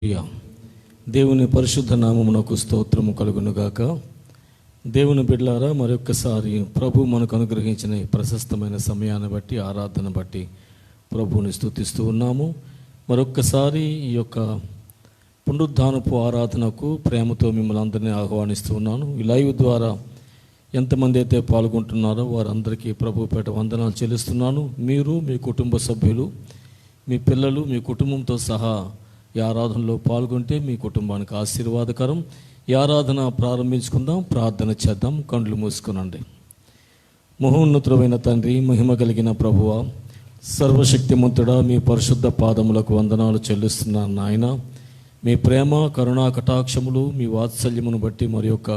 దేవుని పరిశుద్ధ నామమునకు స్తోత్రము కలుగునుగాక. దేవుని బిడ్డలారా, మరొక్కసారి ప్రభు మనకు అనుగ్రహించిన ప్రశస్తమైన సమయాన్ని బట్టి, ఆరాధన బట్టి ప్రభువుని స్తుతిస్తూ ఉన్నాము. మరొక్కసారి ఈ యొక్క పునరుద్ధానపు ఆరాధనకు ప్రేమతో మిమ్మల్ని అందరినీ ఆహ్వానిస్తూ ఉన్నాను. ఈ లైవ్ ద్వారా ఎంతమంది అయితే పాల్గొంటున్నారో వారందరికీ ప్రభు పేట వందనాలు చెల్లిస్తున్నాను. మీరు, మీ కుటుంబ సభ్యులు, మీ పిల్లలు, మీ కుటుంబంతో సహా ఈ ఆరాధనలో పాల్గొంటే మీ కుటుంబానికి ఆశీర్వాదకరం. ఈ ఆరాధన ప్రారంభించుకుందాం, ప్రార్థన చేద్దాం. కండ్లు మూసుకునండి. మహోన్నతుడైన తండ్రి, మహిమ కలిగిన ప్రభువా, సర్వశక్తిమంతుడా, మీ పరిశుద్ధ పాదములకు వందనాలు చెల్లిస్తున్నాను నాయన. మీ ప్రేమ, కరుణా కటాక్షములు, మీ వాత్సల్యమును బట్టి మరి యొక్క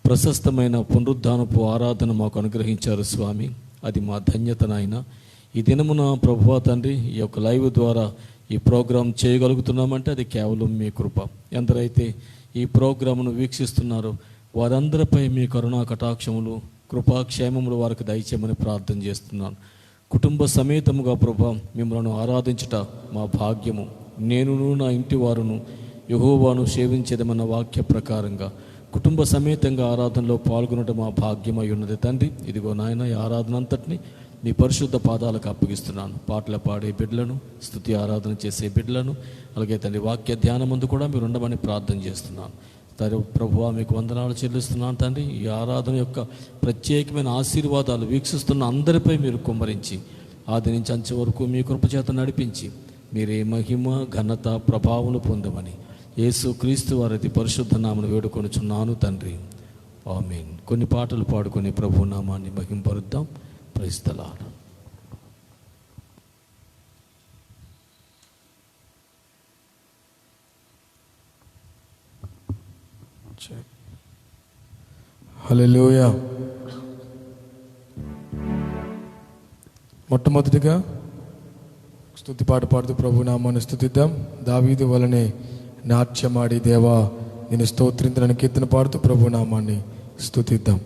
ప్రశస్తమైన పునరుద్ధానపు ఆరాధన మాకు అనుగ్రహించారు స్వామి. అది మా ధన్యత నాయన. ఈ దినమున ప్రభువా తండ్రి, ఈ యొక్క లైవ్ ద్వారా ఈ ప్రోగ్రాం చేయగలుగుతున్నామంటే అది కేవలం మీ కృప. ఎందరైతే ఈ ప్రోగ్రామును వీక్షిస్తున్నారో వారందరిపై మీ కరుణా కటాక్షములు, కృపాక్షేమములు వారికి దయచేయమని ప్రార్థన చేస్తున్నాను. కుటుంబ సమేతముగా ప్రభా మిమ్మల్ని ఆరాధించుట మా భాగ్యము. నేనును నా ఇంటి వారును యెహోవాను సేవించేదమన్న వాక్య ప్రకారంగా కుటుంబ సమేతంగా ఆరాధనలో పాల్గొనడం మా భాగ్యమై ఉన్నది తండ్రి. ఇదిగో నాయన, ఈ ఆరాధన అంతటిని మీ పరిశుద్ధ పాదాలకు అప్పగిస్తున్నాను. పాటలు పాడే బిడ్డలను, స్తుతి ఆరాధన చేసే బిడ్డలను, అలాగే తండ్రి వాక్య ధ్యానం ముందు కూడా మీరు ఉండమని ప్రార్థన చేస్తున్నాను. తండ్రి ప్రభువా, మీకు వందనాలు చెల్లిస్తున్నాను తండ్రి. ఈ ఆరాధన యొక్క ప్రత్యేకమైన ఆశీర్వాదాలు వీక్షిస్తున్న అందరిపై మీరు కుమ్మరించి ఆది నుంచి అంచె వరకు మీ కృపచేత నడిపించి మీరే మహిమ, ఘనత, ప్రభావం పొందమని యేసు క్రీస్తు వారి పరిశుద్ధ నామను వేడుకొనుచున్నాను తండ్రి. ఆమేన్. కొన్ని పాటలు పాడుకొని ప్రభు నామాన్ని మహింపరుద్దాం. Praise the lord. హల్లెలూయా. మొట్టమొదటిగా స్తుతి పాట పాడుతూ ప్రభు నామాన్ని స్తుతిద్దాం. దావీదు వలనే నాట్యమాడి దేవా నేను స్తోత్రించడానికి కీర్తన పాడుతూ ప్రభు నామాన్ని స్తుతిద్దాం.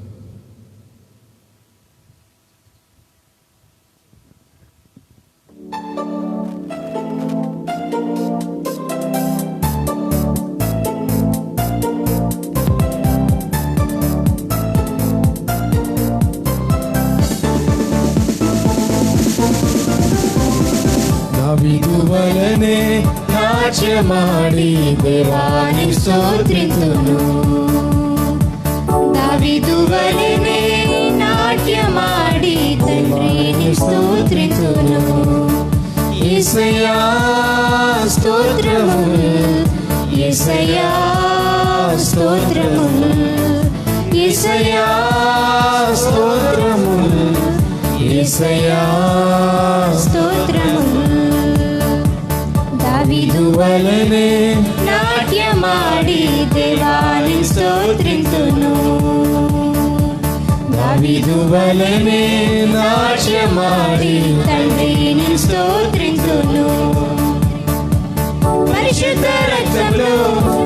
దావీదు వలనే నాట్యమాడి దేవాని స్తోత్రింతును. దావీదు వలనే నాట్యమాడి తండ్రిని స్తోత్రింతును. యేసయ్యా స్తోత్రములు, యేసయ్యా స్తోత్రములు, యేసయ్యా స్తోత్రములు, యేసయ్యా స్తోత్రములు. దావీదు వలనే నాట్యమాడి దేవాని స్తోత్రింతును. దావీదు వలనే నాట్యమాడి తండ్రిని స్తోత్రింతును. పరిశుద్ధ రక్తంలో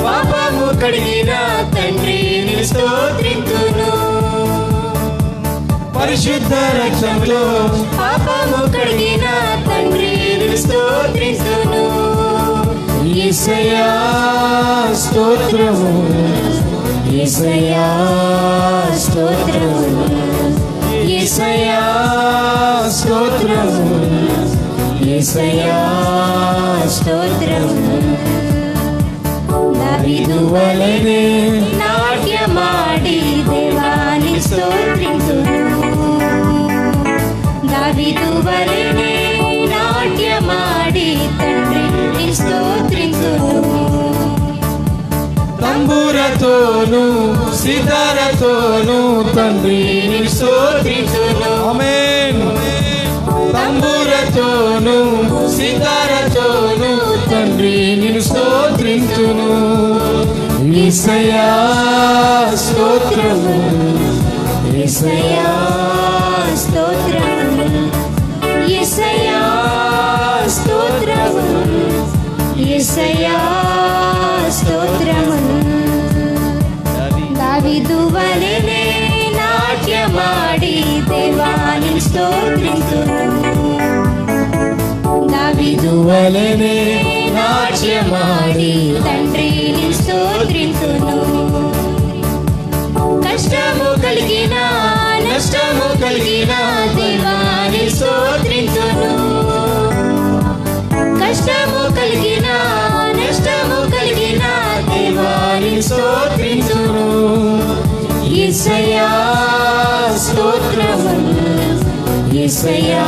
పాపము కడిగిన తండ్రిని స్తోత్రింతును. పరిశుద్ధ రక్తంలో పాపము కడిగిన తండ్రిని స్తోత్రింతును. యేసయ్యా స్తోత్రము, యేసయ్యా స్తోత్రములు, యేసయ్యా స్తోత్రము, యేసయ్యా స్తోత్రములు. దావీదు వలనే నాట్యమాడి దేవాని స్తోత్రింతును. దావీదు వలనే నాట్యమాడి తండ్రిని స్తోత్రింతును. తంబురతోను సితారతోను తండ్రిని స్తోత్రించును. ఆమేన్. తంబురతోను సితారతోను తండ్రిని స్తోత్రించును. యేసయ్యా స్తోత్రము, యేసయ్యా స్తోత్రములు, యేసయ్యా స్తోత్రములు, యేసయ్యా స్తోత్రములు. దావీదు వలనే నాట్యమాడి దేవాని స్తోత్రింతును. దావీదు వలనే నాట్య నాట్యమాడి తండ్రిని స్తోత్రింతును. కష్టము కలిగిన నష్టము కలిగిన దేవాని స్తోత్రింతును. కష్టము కలిగిన నష్టము కలిగిన దేవాని స్తోత్రింతును. యేసయ్యా స్తోత్రము, యేసయ్యా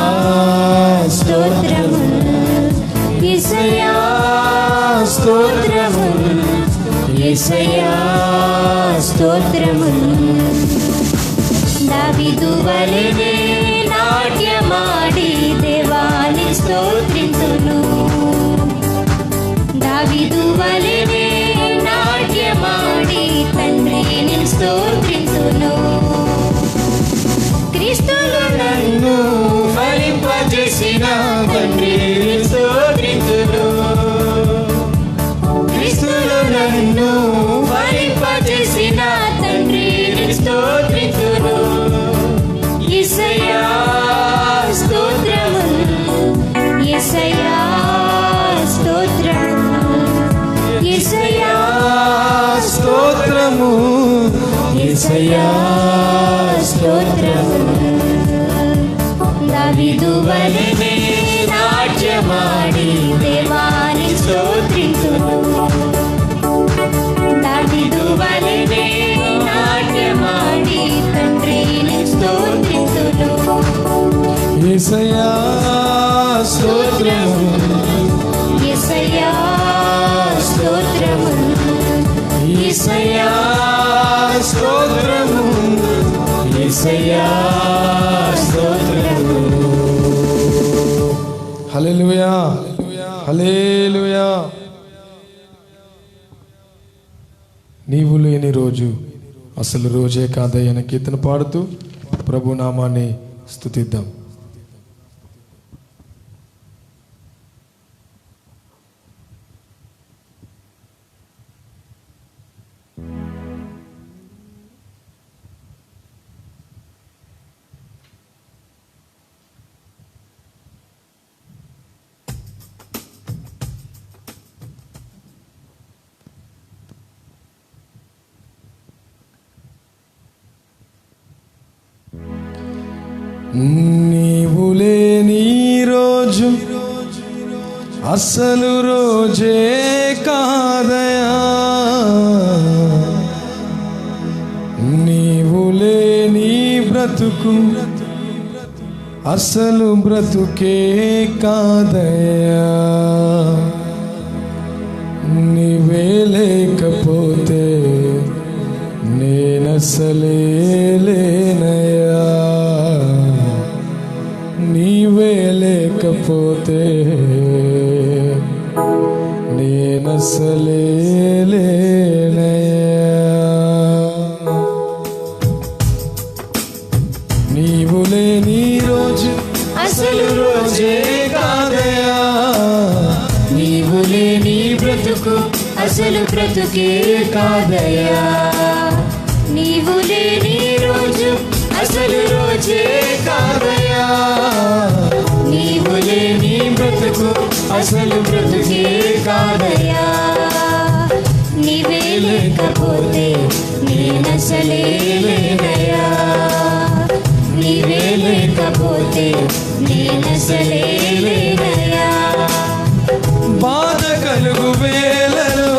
స్తోత్రము, యేసయ్యా స్తోత్రము, యేసయ్యా స్తోత్రము. దావీదు వలెనే నాట్యమాడి దేవాని స్తోత్రింతును. దావీదు వలెనే నాట్యమాడి తండ్రిని స్తోత్రింతును. క్రీస్తులో నన్ను ఫలింపజేసిన తండ్రిని స్తోత్రింతును. క్రీస్తులో నన్ను ఫలింపజేసిన తండ్రిని స్తోత్రింతును. యేసయ్యా స్తోత్రము, యేసయ్యా స్తోత్రము, యేసయ్యా స్తోత్రము, యేసయ్యా స్తోత్రము. దావీదు వలెనే నాట్యమాడి దేవాని స్తోత్రింతును. దావీదు వలెనే నాట్యమాడి తండ్రిని స్తోత్రింతును. యేసయ్యా స్తోత్రము, యేసయ్యా స్తోత్రము, యేసయ్యా స్తోత్రము, యేసయ్యా స్తోత్రము. హల్లెలూయా, హల్లెలూయా. నీవు లేని రోజు అసలు రోజే కాదయ్యన కీర్తన పాడుతూ ప్రభు నామాన్ని స్తుతిద్దాం. నీవు లేని రోజు అసలు రోజే కాదయా. నీవు లేని బ్రతుకు అసలు బ్రతుకే కాదయా. నీవే లేకపోతే నేనసలే లేనయా. నీవే లేకపోతే నేనసలే లేనయా. నీవు లేని రోజు అసలు రోజే కాదయా. నీవు లేని బ్రతుకు అసలు బ్రతుకే కాదయా. నీవు లేని రోజు అసలు రోజే కాదయా. నీవు లేని బ్రతుకు అసలు బ్రతుకే కాదయా. నీవే లేకపోతే నేనసలే లేనయా. నీవే లేకపోతే నేనసలే లేనయా. బాధ కలుగు వేళలో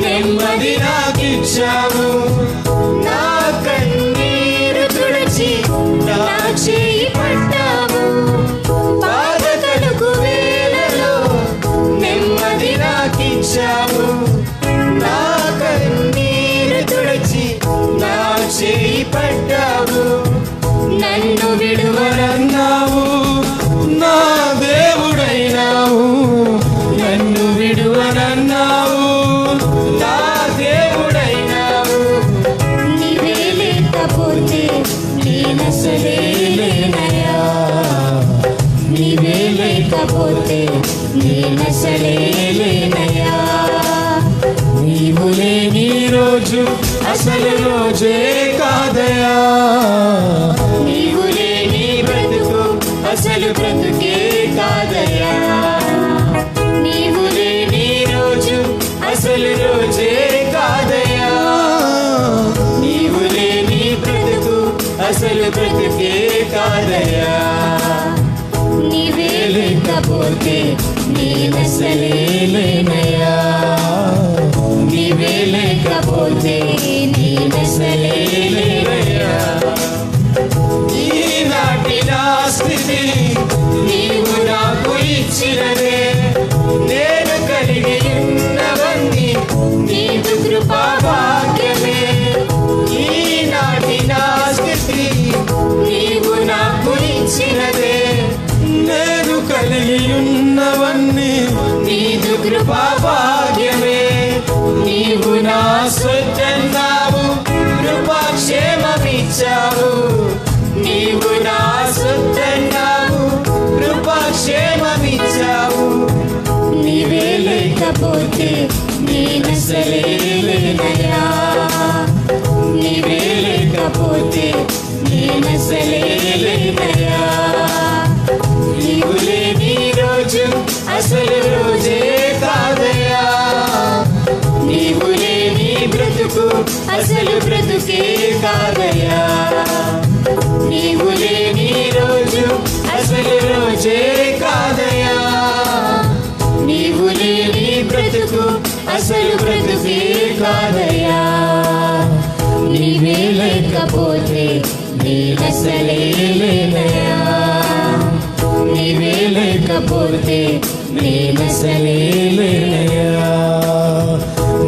నెమ్మది నాకిచ్చావు. నా కన్నీరు తుడిచి నా చేయి పట్టావు. బాధ కలుగు వేళలో నెమ్మది నాకిచ్చావు. నా కన్నీరు తుడిచి నా చేయి పట్టావు. నన్ను విడువనన్నావు, నా దేవుడైనావు. నన్ను విడువనన్నావు, నా దేవుడైనావు. నీవే లేకపోతే నేనసలే లేనయా. నీవే లేకపోతే నేనసలే లేనయా. నీవు లేని రోజు అసలు రోజే కాదయా. నీవు లేని బ్రతుకు అసలు బ్రతుకే కాదయా. నీవు లేని అసలు రోజే కాదయ్యా, నీవు లేని బ్రతుకు అసలు బ్రతుకే కాదయ్యా, నీవే లేకపోతే నేనసలే లేనయ్యా, నీవే లేకపోతే నేనసలే లేనయ్యా. ఈనాటి నా స్థితి నీవు నాకు ఇచ్చినదే, నేను కలిగి ఉన్నవన్నీ నీవు కృపా భాగ్యమే. ఈనాటి నా స్థితి నీవు నాకు ఇచ్చినదే, నేను కలిగి ఉన్నవన్నీ నీవు కృపా భాగ్యమే. నీవు నా సొత్తన్నావు, కృపాక్షేమమిచ్చావు, నీవు నా సొత్తన్నావు, కృపాక్షేమమిచ్చావు. నీవే లేకపోతే నేనసలే లేనయ్యా, నీవే లేకపోతే నేనసలే లేనయ్యా. నీవు లేని రోజు అసలు రోజే కాదయ్యా, నీవు లేని బ్రతుకు అసలు బ్రతుకే కాదయ్యా, నీవు లేని రోజు అసలు రోజే కాదయ్యా, నీవు లేని బ్రతుకు అసలు బ్రతుకే కాదయ్యా. నీవే లేకపోతే నేనసలే లేనయ్యా, నీవే లేకపోతే నేనసలే లేనయ్యా,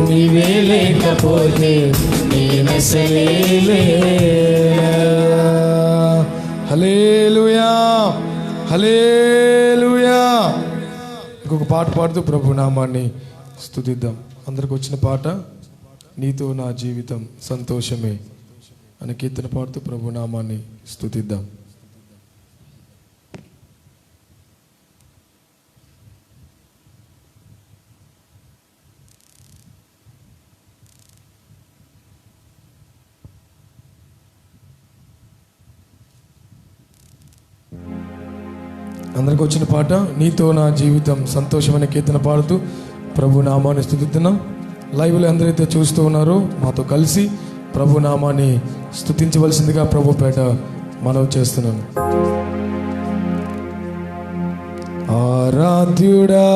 నీవే లేకపోతే నేనసలే లేనయ్యా. హల్లెలూయా, హల్లెలూయా. ఇంకొక పాట పాడుతూ ప్రభు నామాన్ని స్తుతిద్దాం. అందరికి వచ్చిన పాట నీతో నా జీవితం సంతోషమే అనే కీర్తన పాడుతూ ప్రభు నామాన్ని స్తుతిద్దాం. అందరికి వచ్చిన పాట నీతో నా జీవితం సంతోషమైన కీర్తన పాడుతూ ప్రభు నామాన్ని స్తుతిద్దాం. లైవ్లో అందరైతే చూస్తూ ఉన్నారో మాతో కలిసి ప్రభు నామాన్ని స్తుతించవలసిందిగా ప్రభు పేట మనవి చేస్తున్నాను. ఆరాధ్యుడా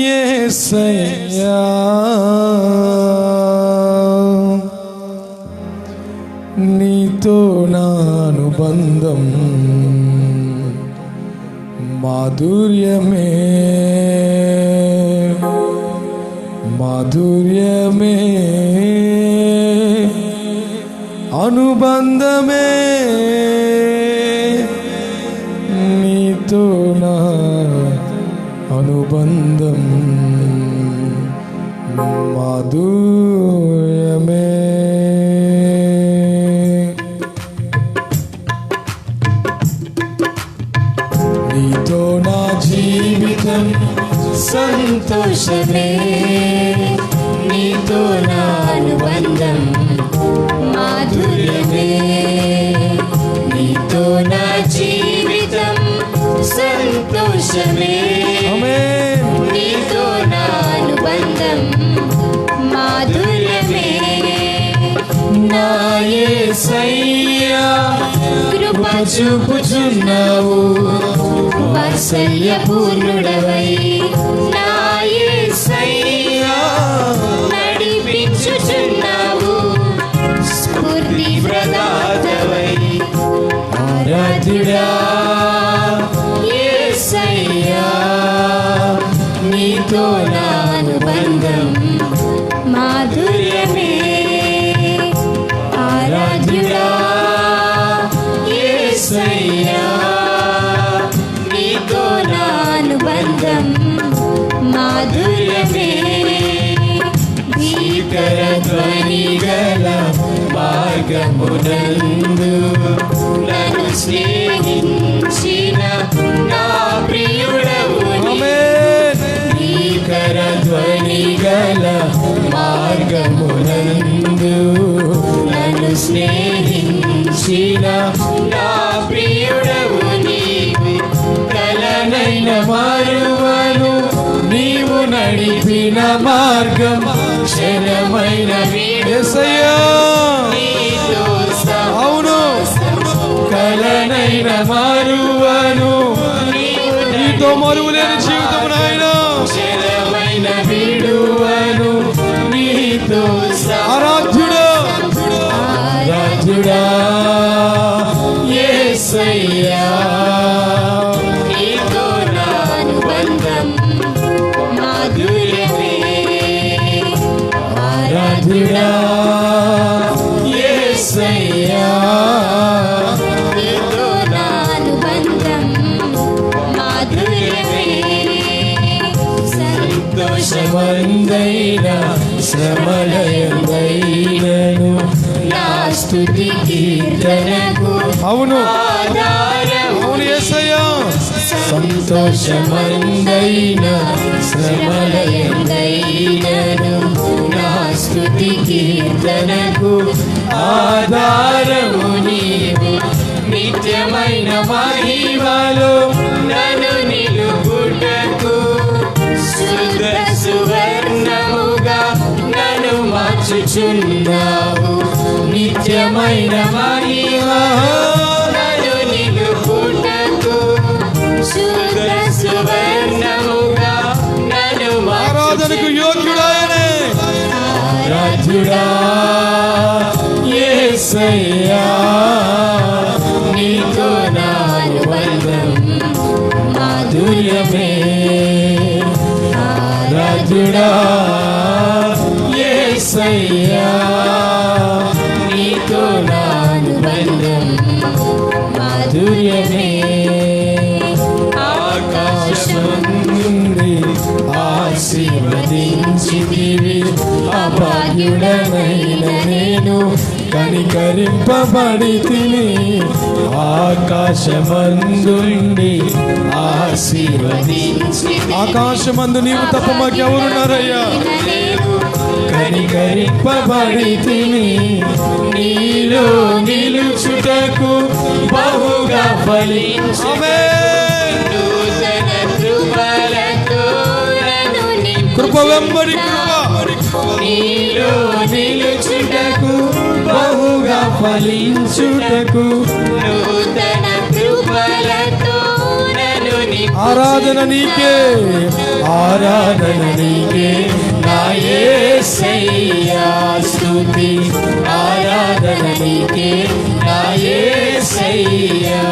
యేసయ్యా, నీతో నా అనుబంధం మాధుర్యమే, మాధుర్యమే, అనుబంధమే, నీతో నా అనుబంధం మాధుర్యమే. నీతో నా జీవితం సంతోషమే, నీతో నా అనుబంధం మాధుర్యమే, నీతో నా జీవితం సంతోషమే, ఆమేన్. నీతో నా అనుబంధం మాధుర్యమే. నా యేసయ్యా కృప చూపుచున్నావు, వాత్సల్య పూర్ణుడవై నా యేసయ్యా నడిపించుచున్నావు, స్ఫూర్తి ప్రదాతవై. ఆరాధ్యుడా యేసయ్యా, నీతో నా అనుబంధం మాధుర్యమే. ఆరాధ్యుడా యేసయ్యా, నీతో నా అనుబంధం మాధుర్యమే. భీకర ధ్వని గల మార్గమునందు నన్ను స్నేహించిన నా ప్రియుడవు ఆమేన్. భీకర ధ్వని గల మార్గమునందు నన్ను స్నేహించిన నా ప్రియుడవు నీవు, కలనైన మారువా నీవు నడిపిన మార్గం క్షణమైన యేసయ్యా నీతో అవును కలనైన మారువను నీతో మరువులేని జీవితం నాయన క్షణమైన విడువను నీతో ఆరాధ్యుడా ఆరాధ్యుడా యేసయ్యా నీతో నా అనుబంధం మాధుర్యమే ఆరాధ్యుడా యేసయ్యా నీతో నా అనుబంధం మాధుర్యమే సంతోషమందైన శ్రమలయందైనను నా స్తుతి కీర్తనకు అవును ఆధారం అవును యేసయ్యా సంతోషమందైన శ్రమలయందైనను నా స్తుతి కీర్తనకు ఆధారము నీవు నిత్యమైన మహిమలో నన్ను నిలుపుటకు శుద్ధ సువర్ణముగా నన్ను మార్చుచున్నావు నిత్యమైన మహిమ నన్ను నిలుపుటకు శుద్ధ సువర్ణముగా నన్ను ఆరాధనకు యోగ్యుడాయనే ఆరాధ్యుడా యేసయ్యా నీతో నా అనుబంధం మాధుర్యమే ఆరాధ్యుడా యేసయ్యా నీతో నా అనుబంధం మాధుర్యమే ఆకాశం నుండి ఆశీర్వదించితివి అభాగ్యుడనైన నేను కనికరింపబడితిని ఆకాశమందుండి ఆశీర్వదించి ఆకాశమందు నీవు తప్ప మాకెవరున్నారయ్యా కనికరింపబడితిని నీలో నిలుచుటకు బహుగా ఫలించు ఆమేన్. నూతన కృపలతో నన్ను నింపు కృప వెంబడి కృప నీలో నిలుచుటకు బహుగా ఫలించుటకు నూతన కృపలతో నన్ను నింపు ఆరాధన నీకే ఆరాధన నీకే నా యేసయ్యా స్తుతి ఆరాధన నీకే నా యేసయ్యా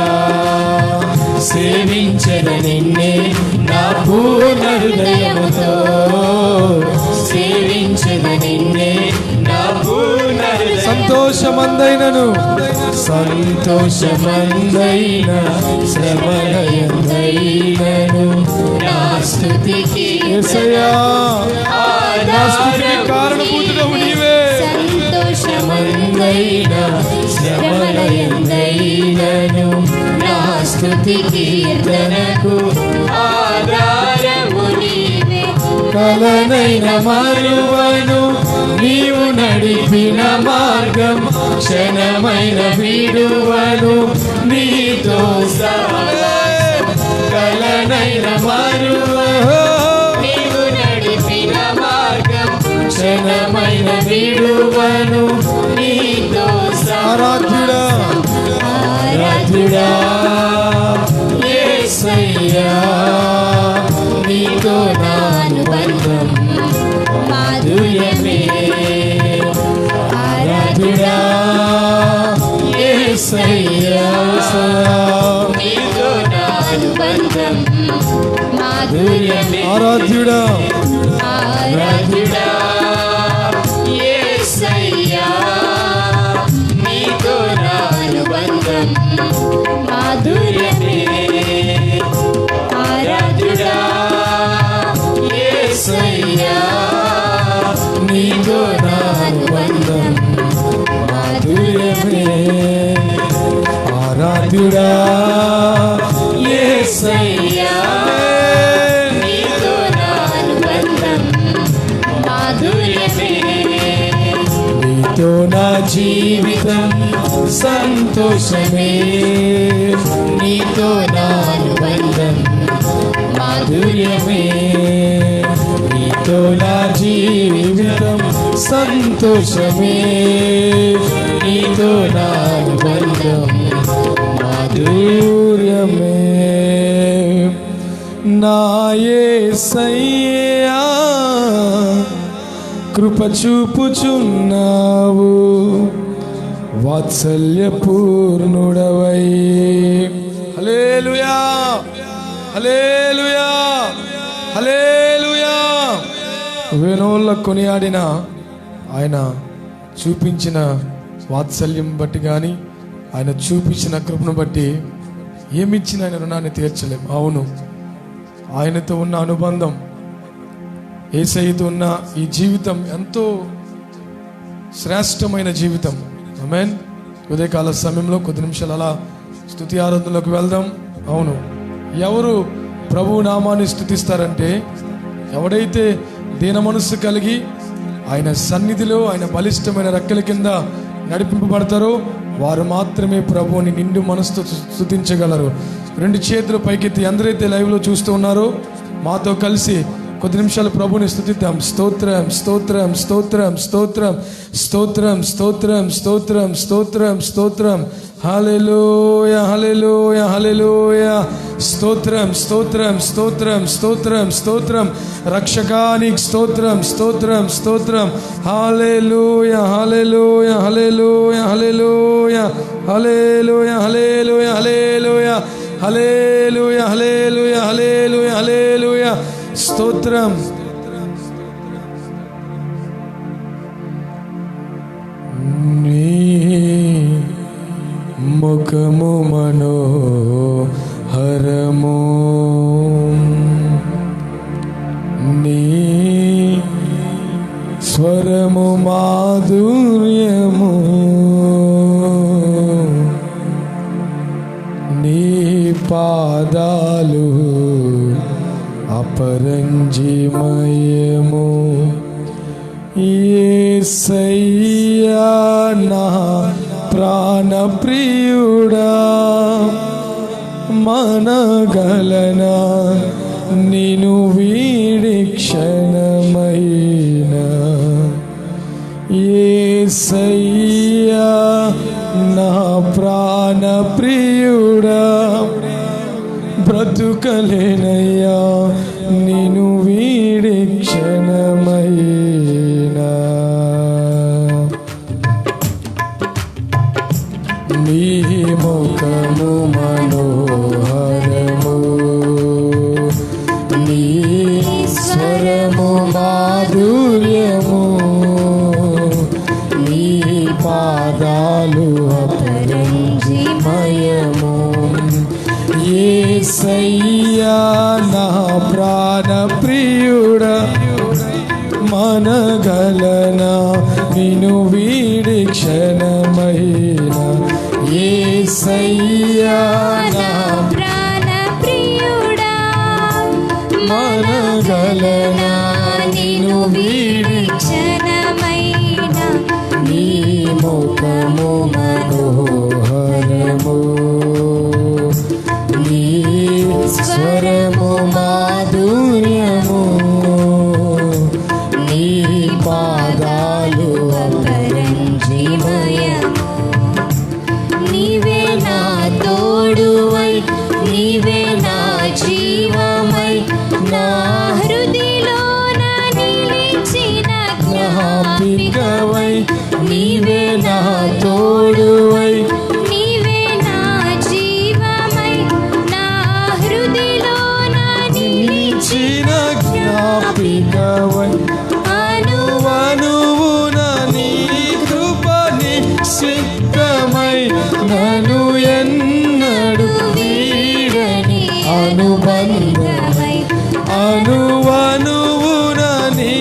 సేవించద నిన్నే నా పూర్ణ హృదయముతో సేవించద నిన్నే నా పూర్ణ హృదయముతో సంతోషమందైనను సంతోషమందైన శ్రమలయందైనను నా స్తుతికి యేసయ్యా నా స్తుతికి కారణభూతుడవు నీవే సంతోషమందైన శ్రమలయందైనను నా స్తుతి కీర్తనకు ఆధారము నీవే కలనైన మరువను నీవు నడిపిన మార్గం క్షణమైన విడువను నీతో కలనైన మరువను నీవు నడిపిన మార్గం క్షణమైన విడువను నీతో ఆరాధ్యుడా ఆరాధ్యుడా యేసయ్యా నీతో నా అనుబంధం మాధుర్యమే ఆరాధ్యుడా యేసయ్యా నీతో నా అనుబంధం మాధుర్యమే ఆరాధ్యుడా ఆరాధ్యుడా యేసయ్యా నీతో నా అనుబంధం మాధుర్యమే ఆరాధ్యుడా యేసయ్యా నీతో నా అనుబంధం మాధుర్యమే ఆరాధ్యుడా యేసయ్యా నీతో నా అనుబంధం మాధుర్యమే నీతో నా జీవితం సంతోషమే నీతో నా అనుబంధం మాధుర్యమే నీతో నా జీవితం సంతోషమే, నీతో నా అనుబంధం మాధుర్యమే. నా యేసయ్యా కృప చూపుచున్నావు, వాత్సల్యపూర్ణుడవై. హల్లెలూయా హల్లెలూయా హల్లెలూయా. వేణోళ్ళ కొనియాడిన ఆయన చూపించిన వాత్సల్యం బట్టి కానీ, ఆయన చూపించిన కృపను బట్టి ఏమిచ్చిన ఆయన రుణాన్ని తీర్చలేం. అవును, ఆయనతో ఉన్న అనుబంధం, యేసయ్యతో ఉన్న ఈ జీవితం ఎంతో శ్రేష్టమైన జీవితం. ఆమేన్. ఉదయకాల సమయంలో కొద్ది నిమిషాలు అలా స్తుతి ఆరాధనలోకి వెళ్దాం. అవును, ఎవరు ప్రభు నామాన్ని స్తుతిస్తారంటే, ఎవడైతే దీన మనస్సు కలిగి ఆయన సన్నిధిలో ఆయన బలిష్టమైన రెక్కల కింద నడిపింపబడతారో వారు మాత్రమే ప్రభువుని నిండు మనసుతో స్తుతించగలరు. రెండు చేతులు పైకెత్తి అందరైతే లైవ్లో చూస్తూ ఉన్నారో మాతో కలిసి కొద్ది నిమిషాలు ప్రభుని స్తుతిద్దాం. స్తోత్రం స్తోత్రం స్తోత్రం స్తోత్రం స్తోత్రం స్తోత్రం స్తోత్రం స్తోత్రం స్తోత్రం. హల్లెలూయా హల్లెలూయా హల్లెలూయా. స్తోత్రం స్తోత్రం స్తోత్రం స్తోత్రం స్తోత్రం. రక్షకానికి స్తోత్రం స్తోత్రం స్తోత్రం. హల్లెలూయా హల్లెలూయా హల్లెలూయా హల్లెలూయా హల్లెలూయా హల్లెలూయా హల్లెలూయా హల్లెలూయా హల్లెలూయా హల్లెలూయా హల్లెలూయా. స్తోత్రం. నీ ముఖము మనోహరము, నీ స్వరము మాధుర్యము, నీ పాదాలు అపరంజిమయము. యేసయ్యా నా ప్రాణ ప్రియుడా, మనగలనా నిను వీడి క్షణమైన. యేసయ్యా నా ప్రాణ ప్రియుడా, బ్రతుకలేనయ్యా నిను వీడి క్షణమైనా. నీ ముఖము మనోహరము, నీ స్వరము మాధుర్యము, నీ పాదాలు అపరంజిమయము. యేసయ్యా నా ప్రాణ ప్రియుడా, మనగలనా నిను వీడి క్షణమైన. యేసయ్యా నా ప్రాణ ప్రియుడా, మనగలనా నిను వీడి క్షణమైన. నీ ముఖము మనోహరము, నీ స్వరము మాధుర్యము, నీ పాదాలు అపరంజిమయము. నీవే నా తోడువై, నీవే నా జీవమై, నా హృదయలోన నిలిచిన జ్ఞాపికవై. నీవే నా తోడువై, నీవే నా జీవమై, నా హృదయలోన నిలిచిన జ్ఞాపికవై. అనువనువున నీ కృప నిశ్చితమై, నన్ను ఎన్నడు వీడని అనుబంధమై. అనువనువున నీ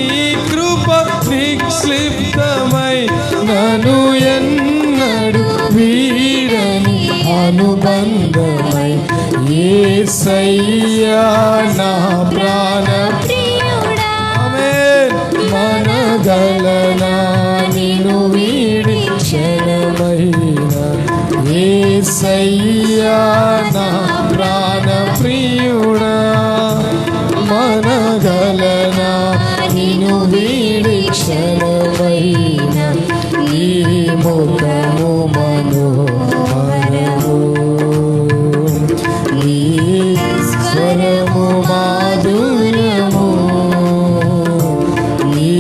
కృప నిక్షిప్తమై, నన్ను ఎన్నడు వీడని అనుబంధమై. యేసయ్యా నా ప్రాణ ప్రియుడా, ఆమేన్. మనగలనా నిను వీడి క్షణమైన. యేసయ్యా నా ప్రాణ ప్రియుడా, మనగలనా నిన్ను వీడి క్షణమైన నీ ముఖము మనోహరము, నీ స్వరము మాధుర్యము, నీ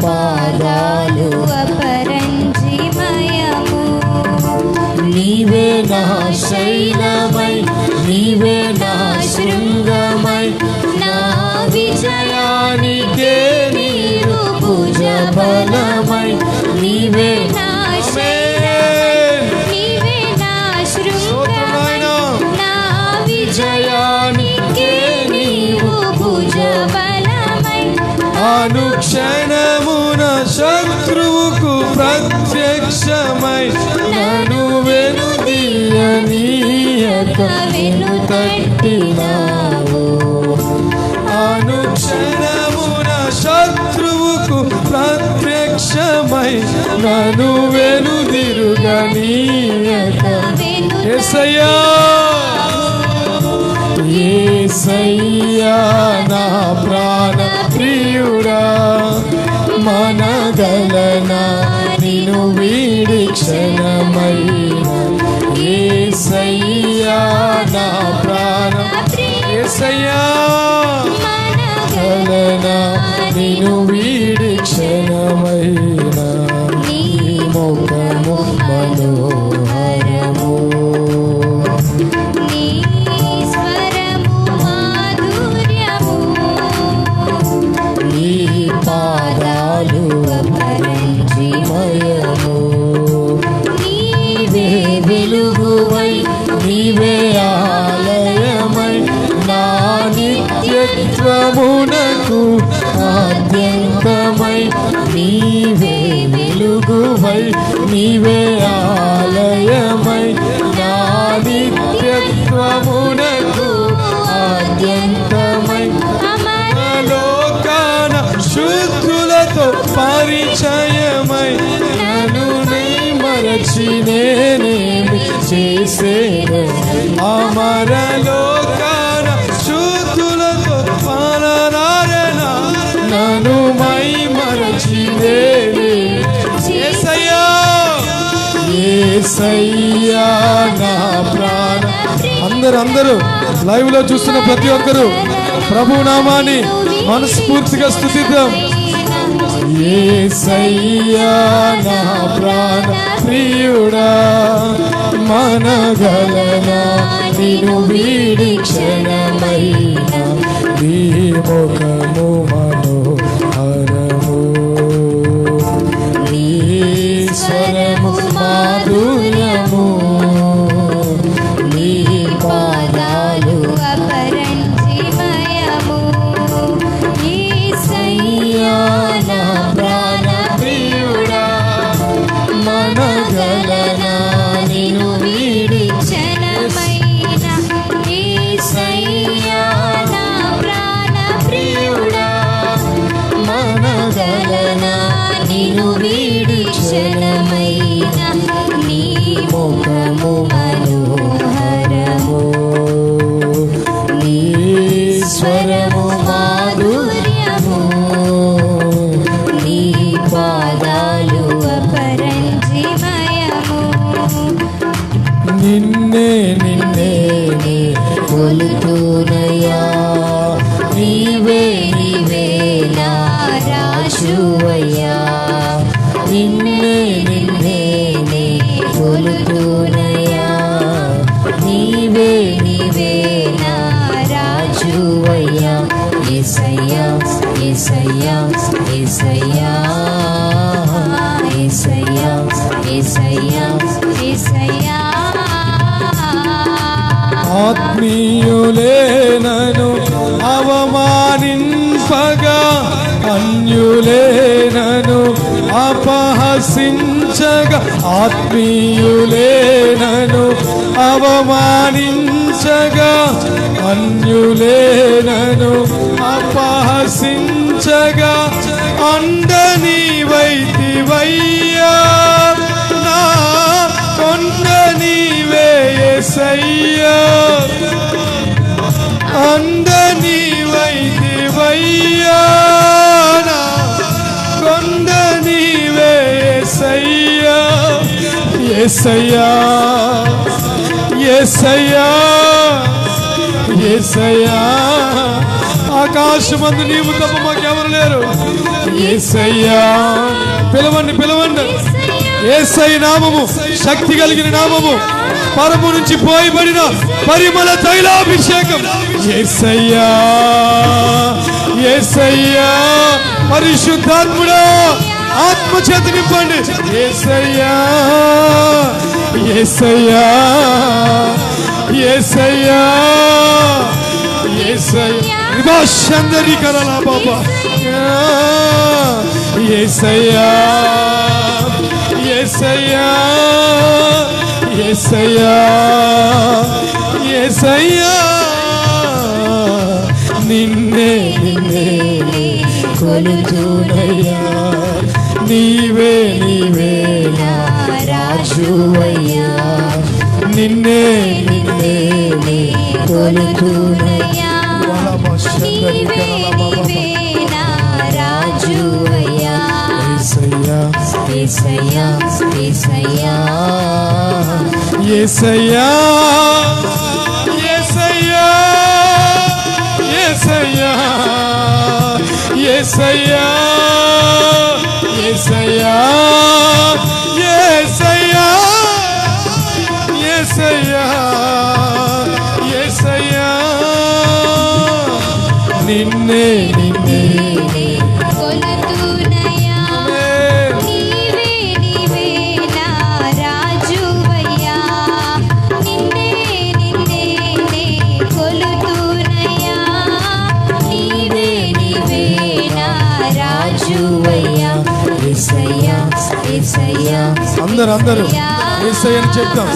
పాదాలు అపరంజిమయము. నీవే నా శైలమై, నీవే నా శృంగమై, నా విజయానికే నీరు భుజ బలమై, నీవే నా శైలమై, నీవే నా శృంగమై, నా విజయానికే నీవు భుజ బలమై. అనుక్షణమున శత్రువుకు ప్రత్యక్షమై నన్ను వెనుదీయనీయక వెనుతట్టినావు. అనుక్షణమున శత్రువుకు ప్రత్యక్షమై నన్ను వెనుదిరుగనీయక యేసయ్యా, యేసయ్యా నా ప్రాణ ప్రియుడా, మనగలనా నిన్ను వీడి క్షణమైన. యేసయ్యా నా ప్రాణ, యేసయ్యా మనగలనా నిన్ను వీడి క్షణమైన నీ ముఖము మనోహరము, నీ స్వరము మాధుర్యము, నీ పాదాలు అపరంజిమయము. నీవే వెలుగువై, నీవే ఆలయమై, నా నిత్యత్వమునకు ఆద్యంతమై. నీవే వెలుగువై, నీవే ఆలయమై, నా నిత్యత్వమునకు ఆద్యంతమై. లోకాన శుద్ధులతో పరిచయమై నన్ను మరచి నేనేమి చేసేను. అమరలోకాన శుద్ధులతో పాలనారెన నన్ను మరచి నేనే. యేసయ్యా, యేసయ్యా నా ప్రాణ. అందరూ లైవ్ లో చూస్తున్న ప్రతి ఒక్కరు ప్రభు నామాన్ని మనస్ఫూర్తిగా స్తుతిద్దాం. యేసయ్యా నా ప్రాణ ప్రియుడా, మనగలనా నిన్ను వీడి క్షణమైన నీ ముఖము మనోహరము, నీ స్వరము మాధుర్యము, నీ పాదాలు అపరంజిమయము. యేసయ్యా నా ప్రాణ ప్రియుడా, మనగలనా నిన్ను వీడి క్షణమైన. యేసయ్యా నా ప్రాణ ప్రియుడా, మనగలనా నిన్ను వీడి క్షణమైన నీ ముఖము మనోహరము, నీ స్వరము మాధుర్యము, నీ పాదాలు అపరంజిమయము. నిన్నే నిన్నే కొలుతునయా, నీవే నీవే నా రాజువయ్యా, నిన్నే నిన్నే కొలుతునయా, నీవే నీవే నా రాజువయ్యా. యేసయ్యా యేసయ్యా యేసయ్యా యేసయ్యా యేసయ్యా యేసయ్యా. ఆత్మీయులే నన్ను అవమానింపగా, అన్యులే నన్ను అపహసించగా, ఆత్మీయులే నన్ను అవమానించగా, అన్యులే నన్ను అపహసించగా, అండని వైతివయ్యా నా కొండ నీవే యేసయ్యా, అండని వైతివయ్యా నా యేసయ్యా యేసయ్యా యేసయ్యా ఆకాశమందు నీవు తప్ప మాకెవరు లేరు. యేసయ్యా పిలవండి పిలవండి. యేసయ్య నామము శక్తి కలిగిన నామము, పరము నుంచి పోయబడిన పరిమళ తైలాభిషేకం. యేసయ్యా యేసయ్యా పరిశుద్ధాత్ముడా ఆత్మ చేత నింపండి. యేసయ్యా యేసయ్యా యేసయ్యా యేసయ్యా రిబాషందరి కరలా బాబా. యేసయ్యా యేసయ్యా యేసయ్యా యేసయ్యా నిన్నే నిన్నే కొలుతునయ్యా. నీవే నీవే నా రాజువయ్యా. నిన్నే నిన్నే కొలుతునయ్యా. నీవే నీవే నా రాజువయ్యా. యేసయ్యా యేసయ్యా యేసయ్యా యేసయ్యా యేసయ్యా యేసయ్యా యేసయ్యా యేసయ్యా యేసయ్యా యేసయ్యా యేసయ్యా నిన్నే నిన్నే కొలుతునయ్యా. నీవే నీవే నా రాజువయ్యా. నిన్నే నిన్నే కొలుతునయ్యా. నీవే నీవే నా రాజువయ్యా. యేసయ్యా యేసయ్యా అందరూ అందరూ యేసయ్యని చెప్తాం.